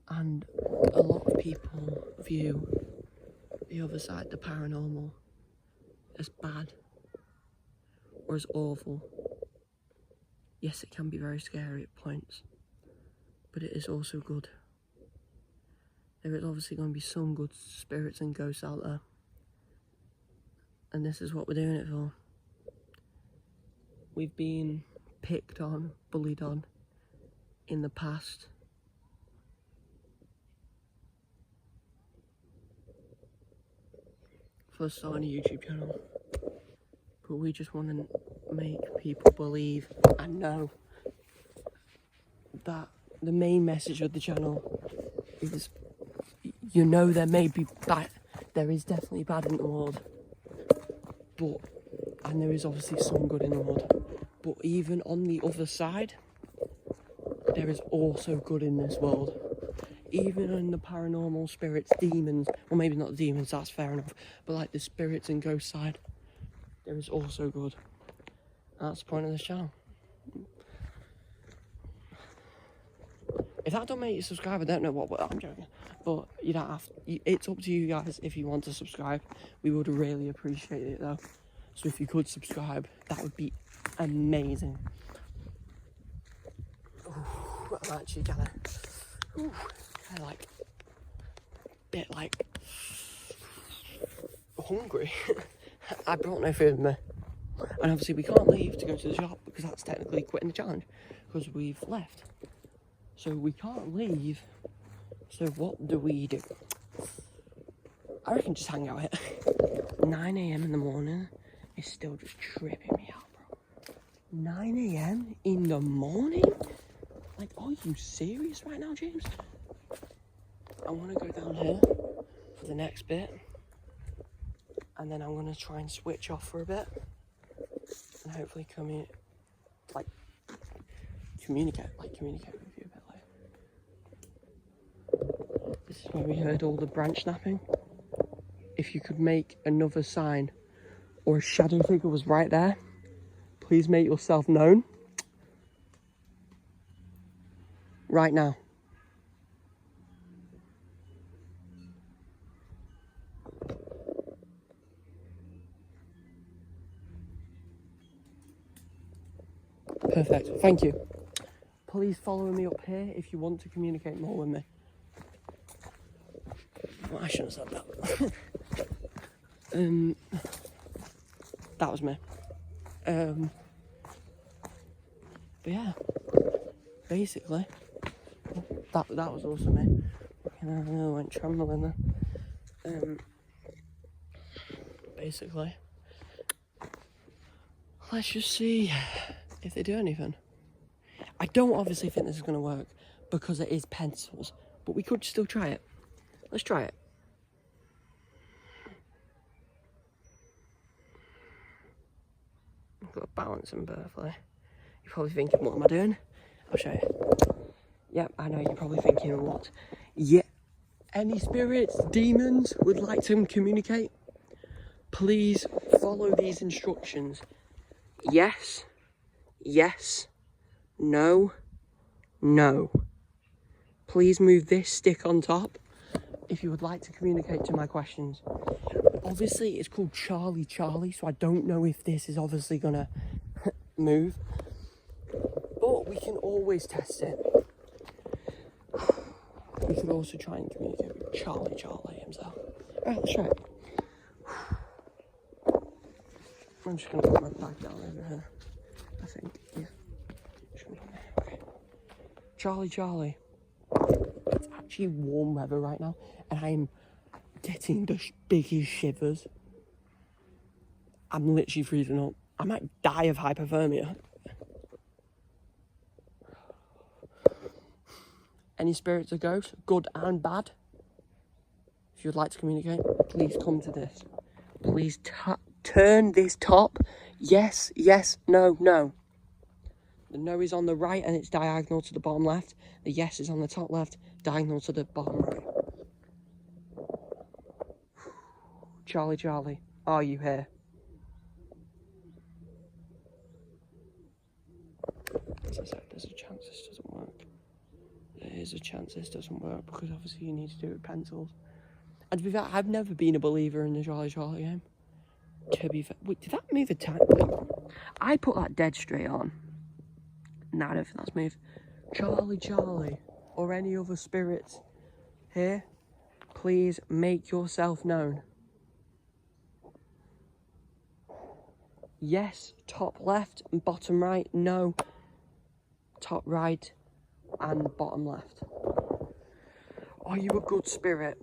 Speaker 1: And a lot of people view the other side, the paranormal, as bad or as awful. Yes, it can be very scary at points, but it is also good. There is obviously going to be some good spirits and ghosts out there. And this is what we're doing it for. We've been picked on, bullied on in the past. For starting a YouTube channel. But we just want to make people believe and know that the main message of the channel is, you know, there may be bad, there is definitely bad in the world, but, and there is obviously some good in the world, but even on the other side, there is also good in this world. Even in the paranormal, spirits, demons, well maybe not demons, that's fair enough, but like the spirits and ghost side, there is also good. That's the point of this channel. If that don't make you subscribe, I don't know what, I'm joking. But you don't have to, it's up to you guys if you want to subscribe. We would really appreciate it though. So if you could subscribe, that would be amazing. Ooh, I'm actually kind of like, bit like hungry. I brought no food with me. And obviously we can't leave to go to the shop because that's technically quitting the challenge because we've left. So we can't leave. So what do we do? I reckon just hang out here. 9 AM in the morning is still just tripping me out, bro. 9 AM in the morning? Like, are you serious right now, James? I want to go down here for the next bit. And then I'm going to try and switch off for a bit. And hopefully communicate with you a bit later. This is where we heard all the branch snapping. If you could make another sign or a shadow figure was right there, please make yourself known. Right now. Perfect, thank you. Please follow me up here if you want to communicate more with me. Well, I shouldn't have said That was me. But yeah, basically, that was also me. I went trembling there. Basically, let's just see if they do anything. I don't obviously think this is going to work because it is pencils, but we could still try it. Let's try it. I've got a balancing birthday. You're probably thinking, what am I doing? I'll show you. Yep, I know, you're probably thinking, what? Yeah. Any spirits, demons would like to communicate? Please follow these instructions. Yes, yes, no, no. Please move this stick on top if you would like to communicate to my questions. Obviously, it's called Charlie, so I don't know if this is obviously gonna move. But we can always test it. We could also try and communicate with Charlie himself. Alright, let's try it. I'm just gonna put my bag down over here. I think, yeah. Okay. Charlie. It's actually warm weather right now, and I'm getting the biggest shivers. I'm literally freezing up. I might die of hypothermia. Any spirits or ghosts, good and bad? If you'd like to communicate, please come to this. Please turn this top. Yes, yes, no, no. The no is on the right and it's diagonal to the bottom left. The yes is on the top left, diagonal to the bottom right. Charlie, are you here? As I said, there's a chance this doesn't work. There is a chance this doesn't work because obviously you need to do it with pencils. And to be fair, I've never been a believer in the Charlie game. To be fair, wait, did that move a tiny bit? I put that dead straight on. No, I don't think that's moved. Charlie, or any other spirits here, please make yourself known. Yes, top left and bottom right. No, top right and bottom left. Are you a good spirit?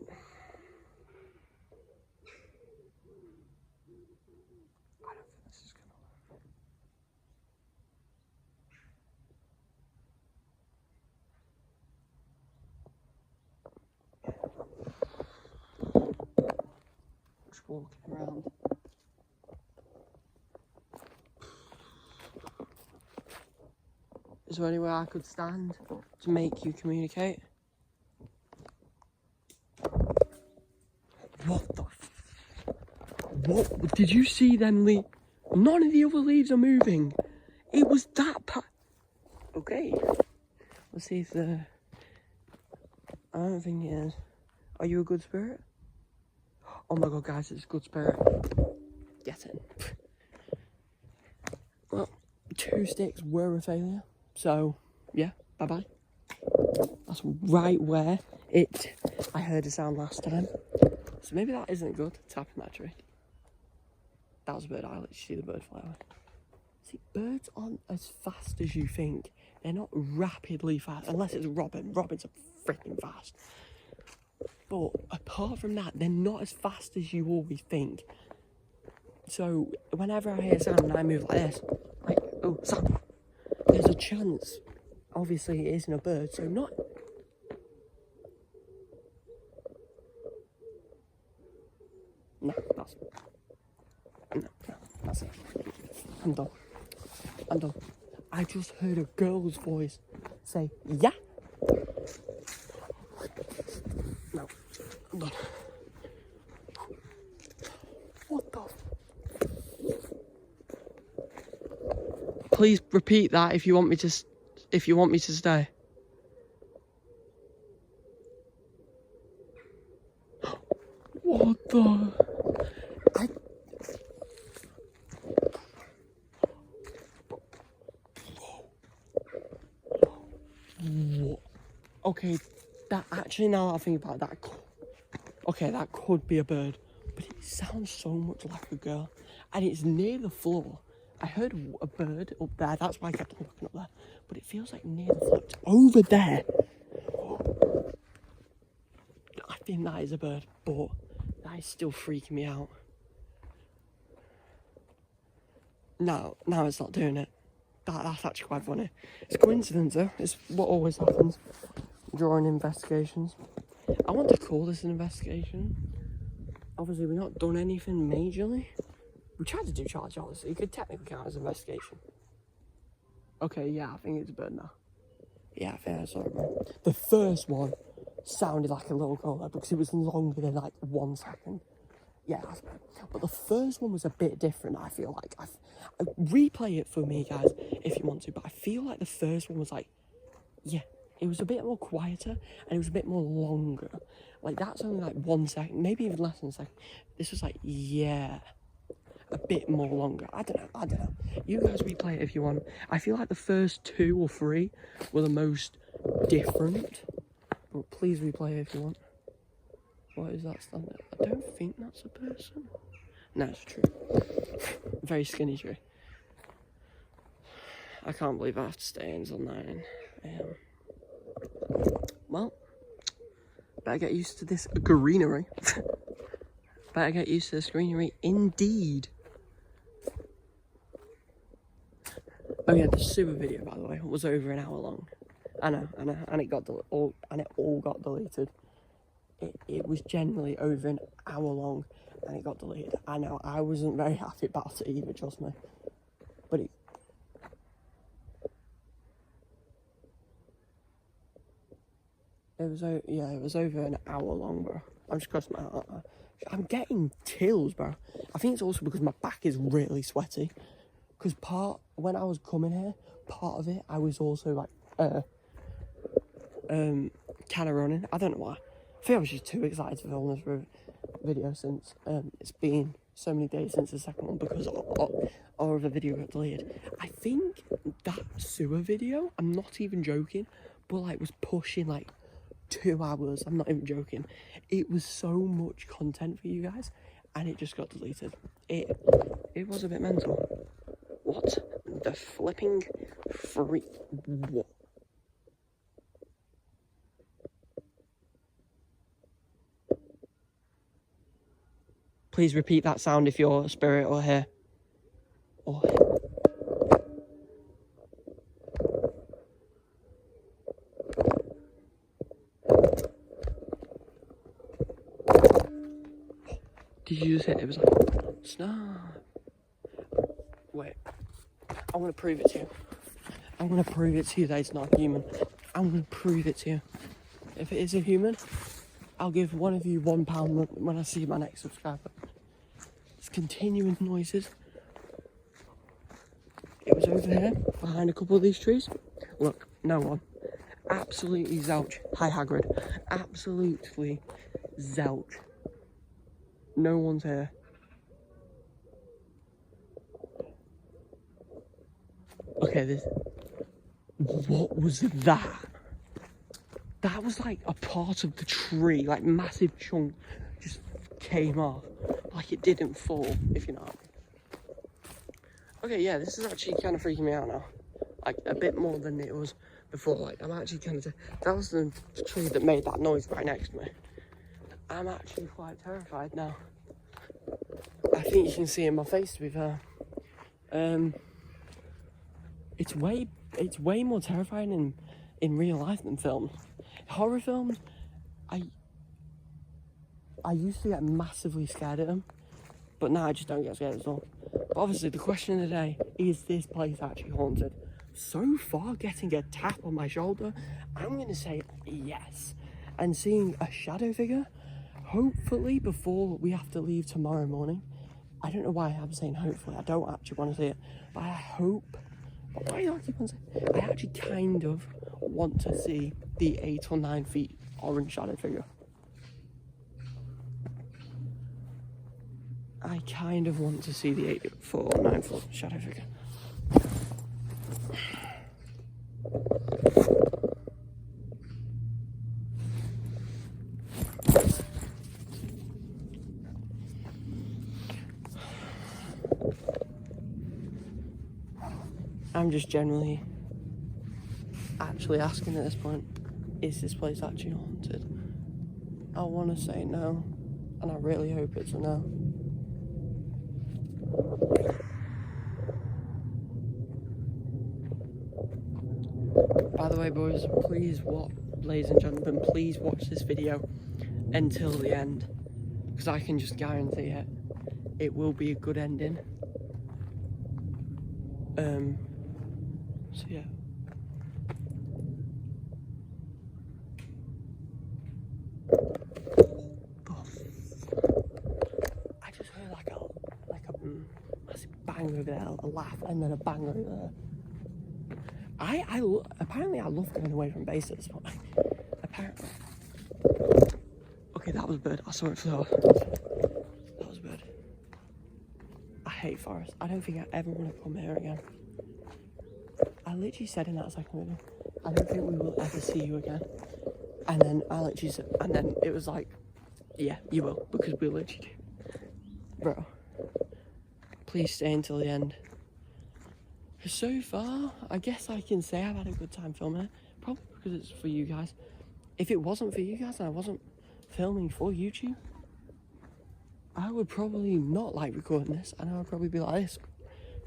Speaker 1: I don't think this is gonna work. Just walking around. Is there anywhere I could stand to make you communicate? What the What? Did you see them leaves? None of the other leaves are moving. It was that Okay. Let's see if the... I don't think it is. Are you a good spirit? Oh my god, guys, it's a good spirit. Get in. Well, 2 sticks were a failure. So, yeah, bye-bye. That's right where I heard a sound last time. So maybe that isn't good, tapping that tree. That was a bird eye, let's see the bird fly away. See, birds aren't as fast as you think. They're not rapidly fast, unless it's Robin. Robin's a freaking fast. But apart from that, they're not as fast as you always think. So whenever I hear a sound and I move like this, like, oh, sound, there's a chance. Obviously, it isn't a bird, so not... No, that's it. I'm done. I just heard a girl's voice say, yeah. No, I'm done. What the... Please repeat that if you want me to stay. What the... Okay, that actually, now that I think about it, that could be a bird, but it sounds so much like a girl, and it's near the floor. I heard a bird up there, that's why I kept looking up there, but it feels like near the floor. It's over there. I think that is a bird, but that is still freaking me out. No, it's not doing it. That's actually quite funny. It's a coincidence though, it's what always happens during investigations. I want to call this an investigation. Obviously we've not done anything majorly. We tried to do charge hours, so you could technically count as an investigation. Okay, yeah, I think it's a bird now. Yeah, I think I saw it, man. The first one sounded like a little girl because it was longer than like 1 second. Yeah, that's bad. But the first one was a bit different, I feel like. I replay it for me, guys, if you want to, but I feel like the first one was like, yeah, it was a bit more quieter and it was a bit more longer. Like, that's only like 1 second, maybe even less than a second. This was like, yeah, a bit more longer. I don't know. You guys replay it if you want. I feel like the first 2 or 3 were the most different, but please replay it if you want. What is that standing? I don't think that's a person. No, it's a tree. Very skinny tree. I can't believe I have to stay until 9 AM. Well, better get used to this greenery. Better get used to this greenery indeed. Oh yeah, the sewer video, by the way, was over an hour long. I know, and it all got deleted. It was generally over an hour long, and it got deleted. I know, I wasn't very happy about it either, trust me. But it was over an hour long, bro. I'm just crossing my heart. I'm getting chills, bro. I think it's also because my back is really sweaty. Because when I was coming here, part of it, I was also like, kind of running. I don't know why. I think I was just too excited to film this video since it's been so many days since the second one because all of the video got deleted. I think that sewer video, I'm not even joking, but like was pushing like 2 hours. I'm not even joking. It was so much content for you guys, and it just got deleted. It was a bit mental. What the flipping freak? What? Please repeat that sound if you're a spirit or here. Did you just hit it? It was like, snap. Wait. I'm going to prove it to you. I'm going to prove it to you that it's not human. I'm going to prove it to you. If it is a human, I'll give one of you £1 when I see my next subscriber. It's continuing noises. It was over here, behind a couple of these trees. Look, no one. Absolutely zilch. Hi, Hagrid. Absolutely zilch. No one's here. Okay, what was that? That was like a part of the tree, like massive chunk just came off. Like it didn't fall, if you know what I mean. Okay, yeah, this is actually kind of freaking me out now. Like a bit more than it was before. Like I'm actually kind of, that was the tree that made that noise right next to me. I'm actually quite terrified now. I think you can see in my face, to be fair. It's way more terrifying in real life than films. Horror films, I used to get massively scared of them, but now I just don't get scared at all. But obviously, the question of the day, is this place actually haunted? So far, getting a tap on my shoulder, I'm going to say yes. And seeing a shadow figure, hopefully before we have to leave tomorrow morning. I don't know why I'm saying hopefully, I don't actually want to see it, but I hope. Why do I keep on saying? I actually kind of want to see the 8 or 9 feet orange shadow figure. I kind of want to see the 8 foot or 9 foot shadow figure. I'm just generally actually asking at this point, is this place actually haunted? I want to say no, and I really hope it's a no. By the way, boys, ladies and gentlemen, please watch this video until the end, because I can just guarantee it will be a good ending. So yeah. I just heard like a massive bang over there, a laugh, and then a bang over there. Apparently I love going away from bases, but apparently. Okay, that was a bird. I saw it fly off. That was a bird. I hate forests. I don't think I ever want to come here again. I literally said in that second video, I don't think we will ever see you again. And then I literally said, and then it was like, yeah, you will, because we literally do. Bro, please stay until the end. So far, I guess I can say I've had a good time filming it. Probably because it's for you guys. If it wasn't for you guys and I wasn't filming for YouTube, I would probably not like recording this, and I would probably be like this,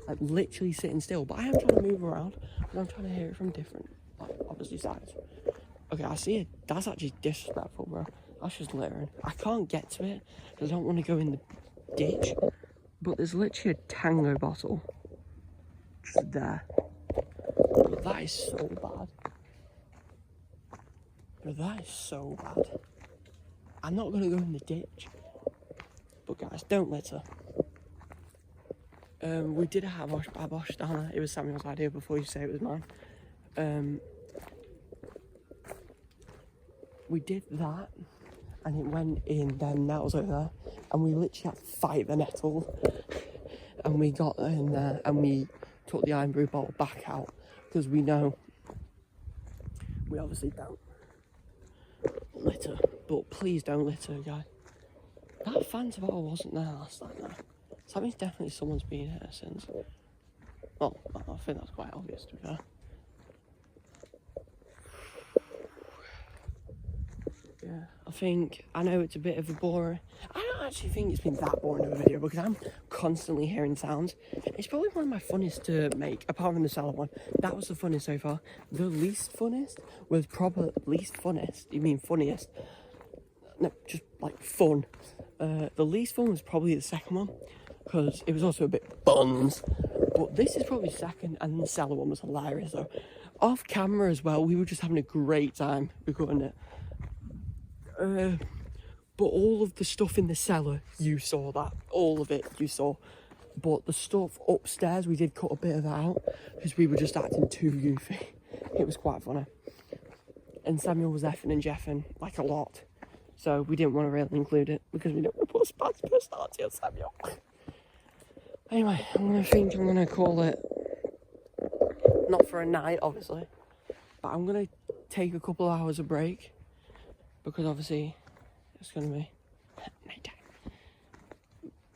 Speaker 1: like literally sitting still. But I am trying to move around, and I'm trying to hear it from different, like, obviously sides. Okay, I see it. That's actually disrespectful, bro. That's just littering. I can't get to it because I don't want to go in the ditch. But there's literally a Tango bottle just there. But that is so bad. But that is so bad. I'm not going to go in the ditch. But guys, don't litter. We did a hat-wash babosh down there. It was Samuel's idea before you say it was mine. We did that, and it went in them nettles over there, and we literally had to fight the nettle. And we got in there, and we took the iron brew bottle back out, because we know we obviously don't litter. But please don't litter, guys. That Fanta bottle wasn't there last night, though. So that means definitely someone's been here since. Well, I think that's quite obvious, to be fair. Yeah, I know it's a bit of a boring. I don't actually think it's been that boring of a video, because I'm constantly hearing sounds. It's probably one of my funniest to make, apart from the cellar one. That was the funnest so far. The least funnest was probably funniest. You mean funniest? No, just like fun. The least fun was probably the second one, because it was also a bit buns. But this is probably second, and the cellar one was hilarious though. Off camera as well, we were just having a great time recording it. But all of the stuff in the cellar, you saw that. All of it, you saw. But the stuff upstairs, we did cut a bit of that out, because we were just acting too goofy. It was quite funny. And Samuel was effing and jeffing, like a lot. So we didn't want to really include it, because we didn't want to put Spad's personality on Samuel. Anyway, I'm going to call it, not for a night, obviously, but I'm going to take a couple of hours of break, because obviously it's going to be night time.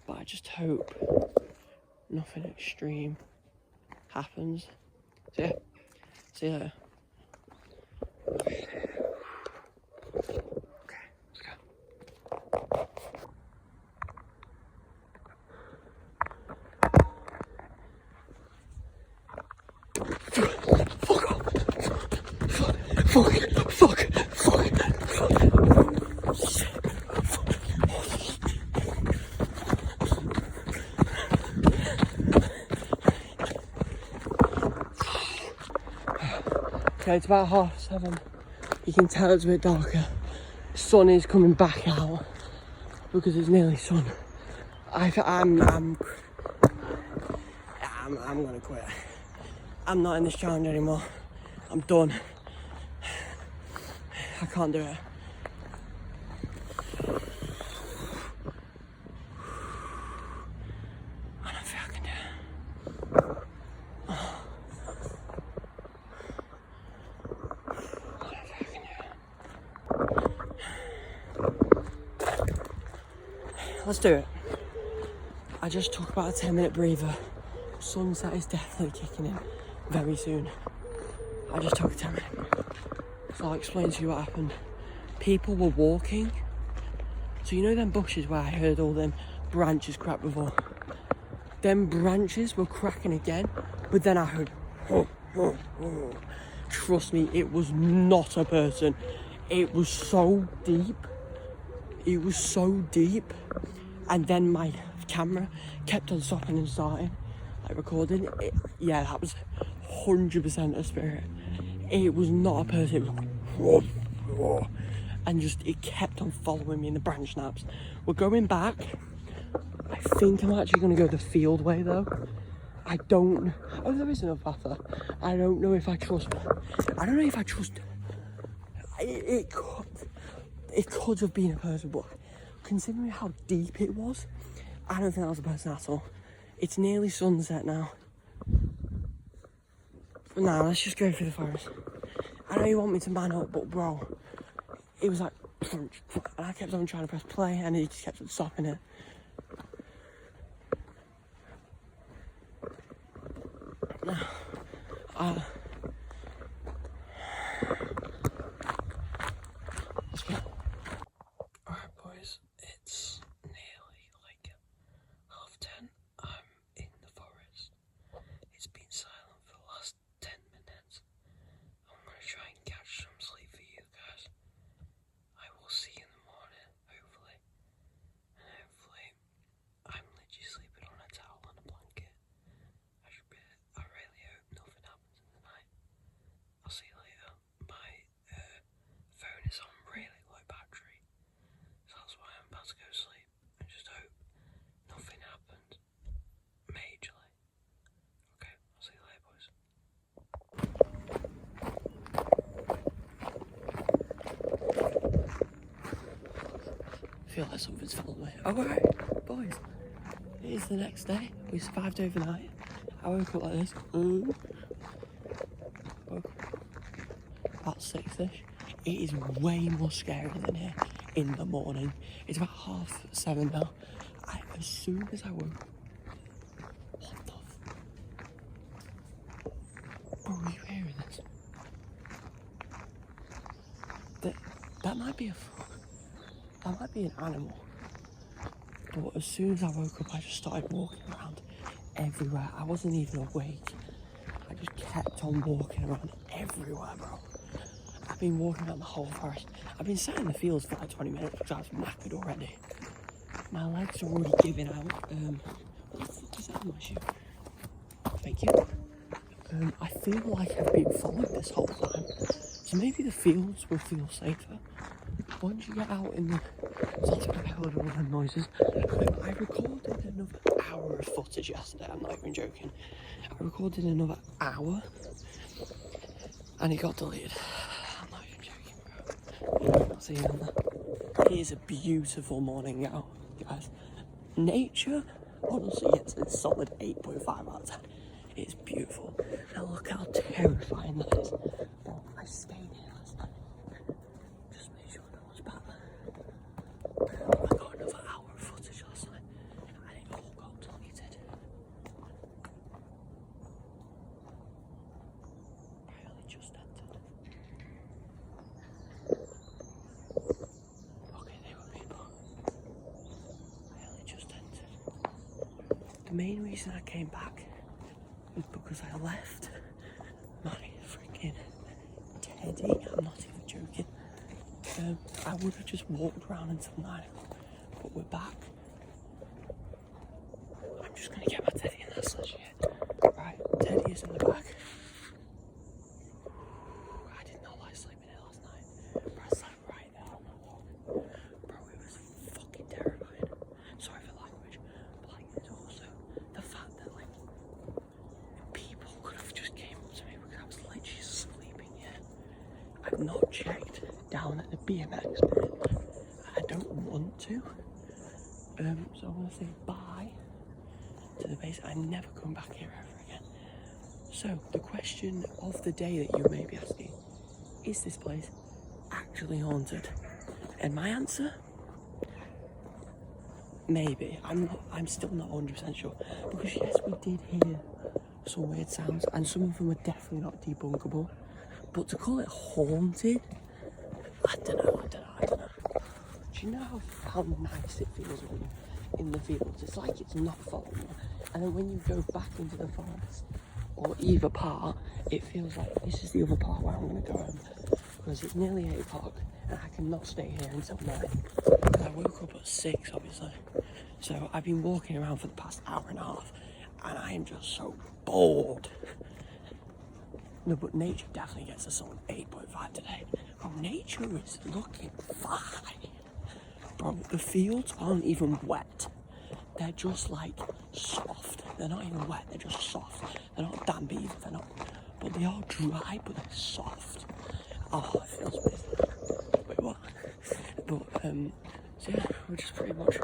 Speaker 1: But I just hope nothing extreme happens. So yeah, see you later. Okay, it's about 7:30. You can tell it's a bit darker. Sun is coming back out because it's nearly sun. I'm gonna quit. I'm not in this challenge anymore. I'm done. I can't do it. I don't think I can do it. Let's do it. I just took about a 10-minute breather. Sunset is definitely kicking in. very soon. I just took a 10-minute break. So I'll explain to you what happened. People were walking. So you know them bushes where I heard all them branches crack before? Them branches were cracking again, but then I heard, trust me, it was not a person. It was so deep. It was so deep. And then my camera kept on stopping and starting, like recording. Yeah, that was 100% a spirit. It was not a person. It was like, and just it kept on following me in the branch snaps. We're going back. I think I'm actually going to go the field way though. I don't. Oh, there is enough path there. I don't know if I trust. I don't know if I trust. It could have been a person, but considering how deep it was, I don't think that was a person at all. It's nearly sunset now. But now let's just go through the forest. I know you want me to man up, but bro, it was like, and I kept on trying to press play, and he just kept on stopping it. Now, let's go. Alright boys, it's nearly like 10:30. I'm in the forest. It's been silent for the last 10 minutes. I'm gonna try and catch some sleep for you guys. I will see you in the morning, hopefully. And hopefully, I'm literally sleeping on a towel and a blanket. I really hope nothing happens in the night. I'll see you later. My phone is on really low battery, so that's why I'm about to go to sleep. And just hope nothing happens majorly. Okay, I'll see you later, boys. I feel like something's followed me. Alright, boys. It is the next day. We survived overnight. I woke up like this. Woke up about 6ish. It is way more scary than here in the morning. It's about 7:30 now. As soon as I woke up, what the bro, are you hearing this? That might be an animal. But as soon as I woke up, I just started walking around everywhere. I wasn't even awake. I just kept on walking around everywhere, bro. I've been walking around the whole forest. I've been sat in the fields for like 20 minutes because I was knackered already. My legs are already giving out. What the fuck is that on my shoe? Thank you. I feel like I've been followed this whole time. So maybe the fields will feel safer. Once you get out in the... So that's why I heard all them noises. I recorded another hour of footage yesterday, I'm not even joking. I recorded another hour and it got deleted. I'm not even joking, bro. I'll see you on that. It is a beautiful morning out, guys. Nature, honestly, gets a solid 8.5 out of 10. It's beautiful. Now look how terrifying that is. Well, I stayed here last night. Just make sure no one's back there. I got another hour of footage last night and it all got deleted. I only just entered. Okay, they were people. I only just entered. The main reason I came back was because I left my freaking Teddy. I'm not even joking. I would have just walked around until 9 o'clock, but we're back. I'm just gonna get my Teddy in that sledge here. Right, Teddy is in the back. I did not like sleeping here last night. Bro, I slept right there on that walk. Bro, it was fucking terrifying. Sorry for the language, but like, it's also the fact that like people could have just came up to me because I was literally sleeping here. I've not checked down at the BMX bit. I don't want to. So I'm gonna say bye to the base. I'm never coming back here ever again. So the question of the day that you may be asking, is this place actually haunted? And my answer, maybe. I'm still not 100% sure. Because yes, we did hear some weird sounds, and some of them are definitely not debunkable. But to call it haunted, I don't know. Do you know how nice it feels when you're in the fields? It's like it's not following you. And then when you go back into the forest, or either part, it feels like this is the other part where I'm going to go home. Because it's nearly 8 o'clock, and I cannot stay here until 9. Because I woke up at 6, obviously. So I've been walking around for the past hour and a half, and I am just so bored. No, but nature definitely gets a solid 8.5 today. Bro, nature is looking fine. Bro, the fields aren't even wet. They're just like soft. They're not even wet, they're just soft. They're not damp either, they're not. But they are dry, but they're soft. Oh, it feels good. Wait, what? But, so yeah, we're just pretty much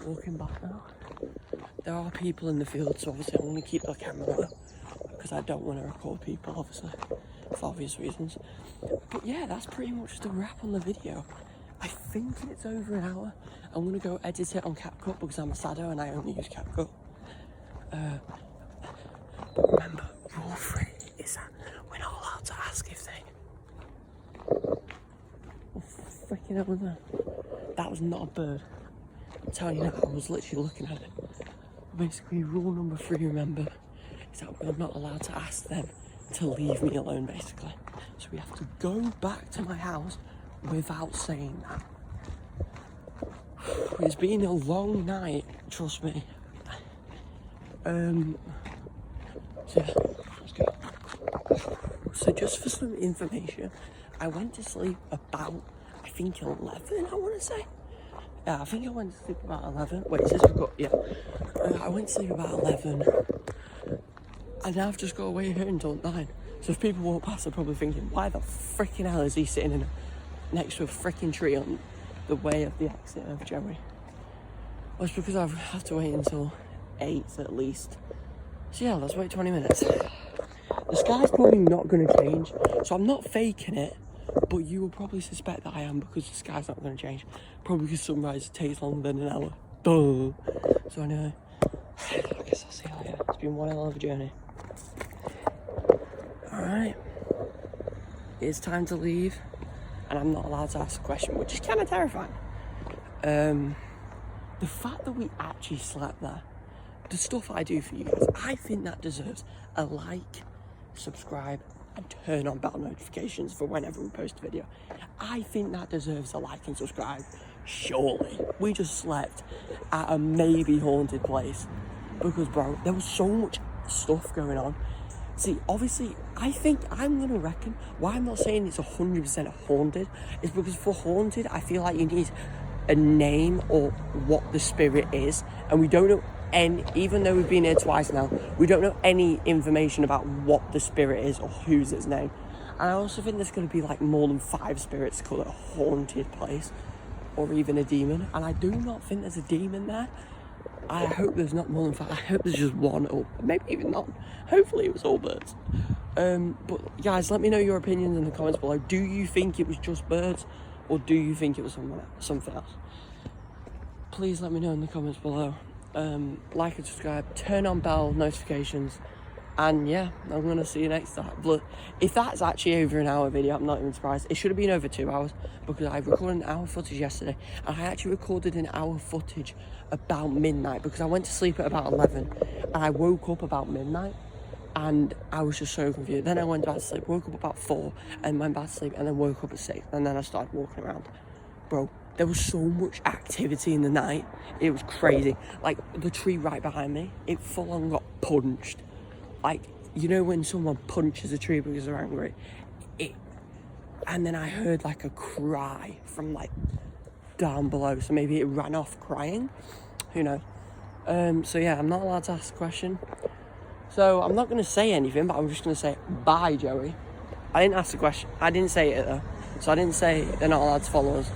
Speaker 1: walking back now. There are people in the field, so obviously I'm going to keep the camera out because I don't want to record people, obviously, for obvious reasons. But yeah, that's pretty much the wrap on the video. I think it's over an hour. I'm going to go edit it on CapCut because I'm a saddo and I only use CapCut. But remember, rule 3 is that we're not allowed to ask if they... What freaking hell was that? That was not a bird. I'm telling you now, I was literally looking at it. Basically, rule number 3, remember, is that we're not allowed to ask them to leave me alone, basically. So we have to go back to my house without saying that. It's been a long night, trust me. So yeah, let's go. So just for some information, I went to sleep about, I think 11, I want to say. Yeah, I think I went to sleep about 11. Wait, is this record? Yeah. I went to sleep about 11. And now I've just got to wait here until 9. So if people walk past, they're probably thinking, why the freaking hell is he sitting next to a freaking tree on the way of the exit of Joey? Well, it's because I have to wait until 8 at least. So yeah, let's wait 20 minutes. The sky's probably not going to change, so I'm not faking it. But you will probably suspect that I am because the sky's not going to change. Probably because sunrise takes longer than an hour. Duh. So anyway, I guess I'll see you later. It's been one hell of a journey. Alright. It's time to leave. And I'm not allowed to ask a question, which is kind of terrifying. The fact that we actually slept there, the stuff I do for you guys, I think that deserves a like, subscribe, and turn on bell notifications for whenever we post a video. I think that deserves a like and subscribe, surely. We just slept at a maybe haunted place because, bro, there was so much stuff going on. See, obviously, I think I'm gonna reckon why I'm not saying it's 100% haunted is because for haunted, I feel like you need a name or what the spirit is, and we don't know. And even though we've been here twice now, we don't know any information about what the spirit is or who's its name. And I also think there's going to be like more than 5 spirits to call it a haunted place, or even a demon. And I do not think there's a demon there. I hope there's not more than 5. I hope there's just one, or maybe even none. Hopefully it was all birds. But guys, let me know your opinions in the comments below. Do you think it was just birds, or do you think it was something else? Please let me know in the comments below. Like and subscribe, turn on bell notifications, and yeah, I'm gonna see you next time. But if that's actually over an hour video, I'm not even surprised. It should have been over 2 hours because I recorded an hour footage yesterday, and I actually recorded an hour footage about midnight because I went to sleep at about 11 and I woke up about midnight and I was just so confused. Then I went back to sleep, woke up about 4 and went back to sleep, and then woke up at 6, and then I started walking around. Bro, there was so much activity in the night. It was crazy. Like, the tree right behind me, it full on got punched. Like, you know when someone punches a tree because they're angry? And then I heard, like, a cry from, like, down below. So maybe it ran off crying. Who knows? So, yeah, I'm not allowed to ask a question. So, I'm not going to say anything, but I'm just going to say, bye, Joey. I didn't ask the question. I didn't say it, though. So, I didn't say they're not allowed to follow us.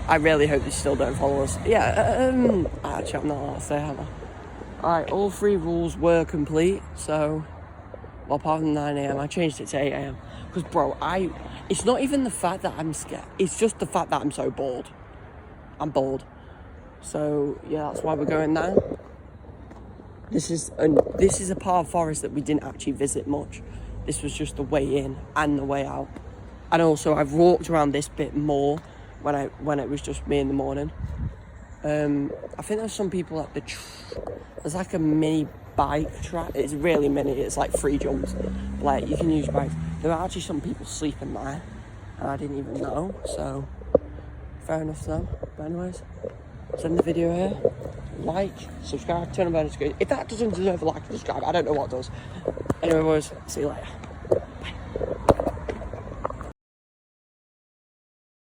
Speaker 1: I really hope they still don't follow us. Yeah, actually, I'm not allowed to say hello. Alright, all 3 rules were complete, so, well, apart from 9 AM, I changed it to 8 AM. Because, bro, it's not even the fact that I'm scared, it's just the fact that I'm so bored. I'm bored. So, yeah, that's why we're going now. This is a part of forest that we didn't actually visit much. This was just the way in and the way out. And also I've walked around this bit more when it was just me in the morning. I think there's some people at there's like a mini bike track. It's really mini, it's like 3 jumps. Like, you can use bikes. There are actually some people sleeping there, and I didn't even know, so fair enough to them. But anyways, let's end the video here. Like, subscribe, turn on the notifications. If that doesn't deserve a like and subscribe, I don't know what does. Anyway, boys, see you later.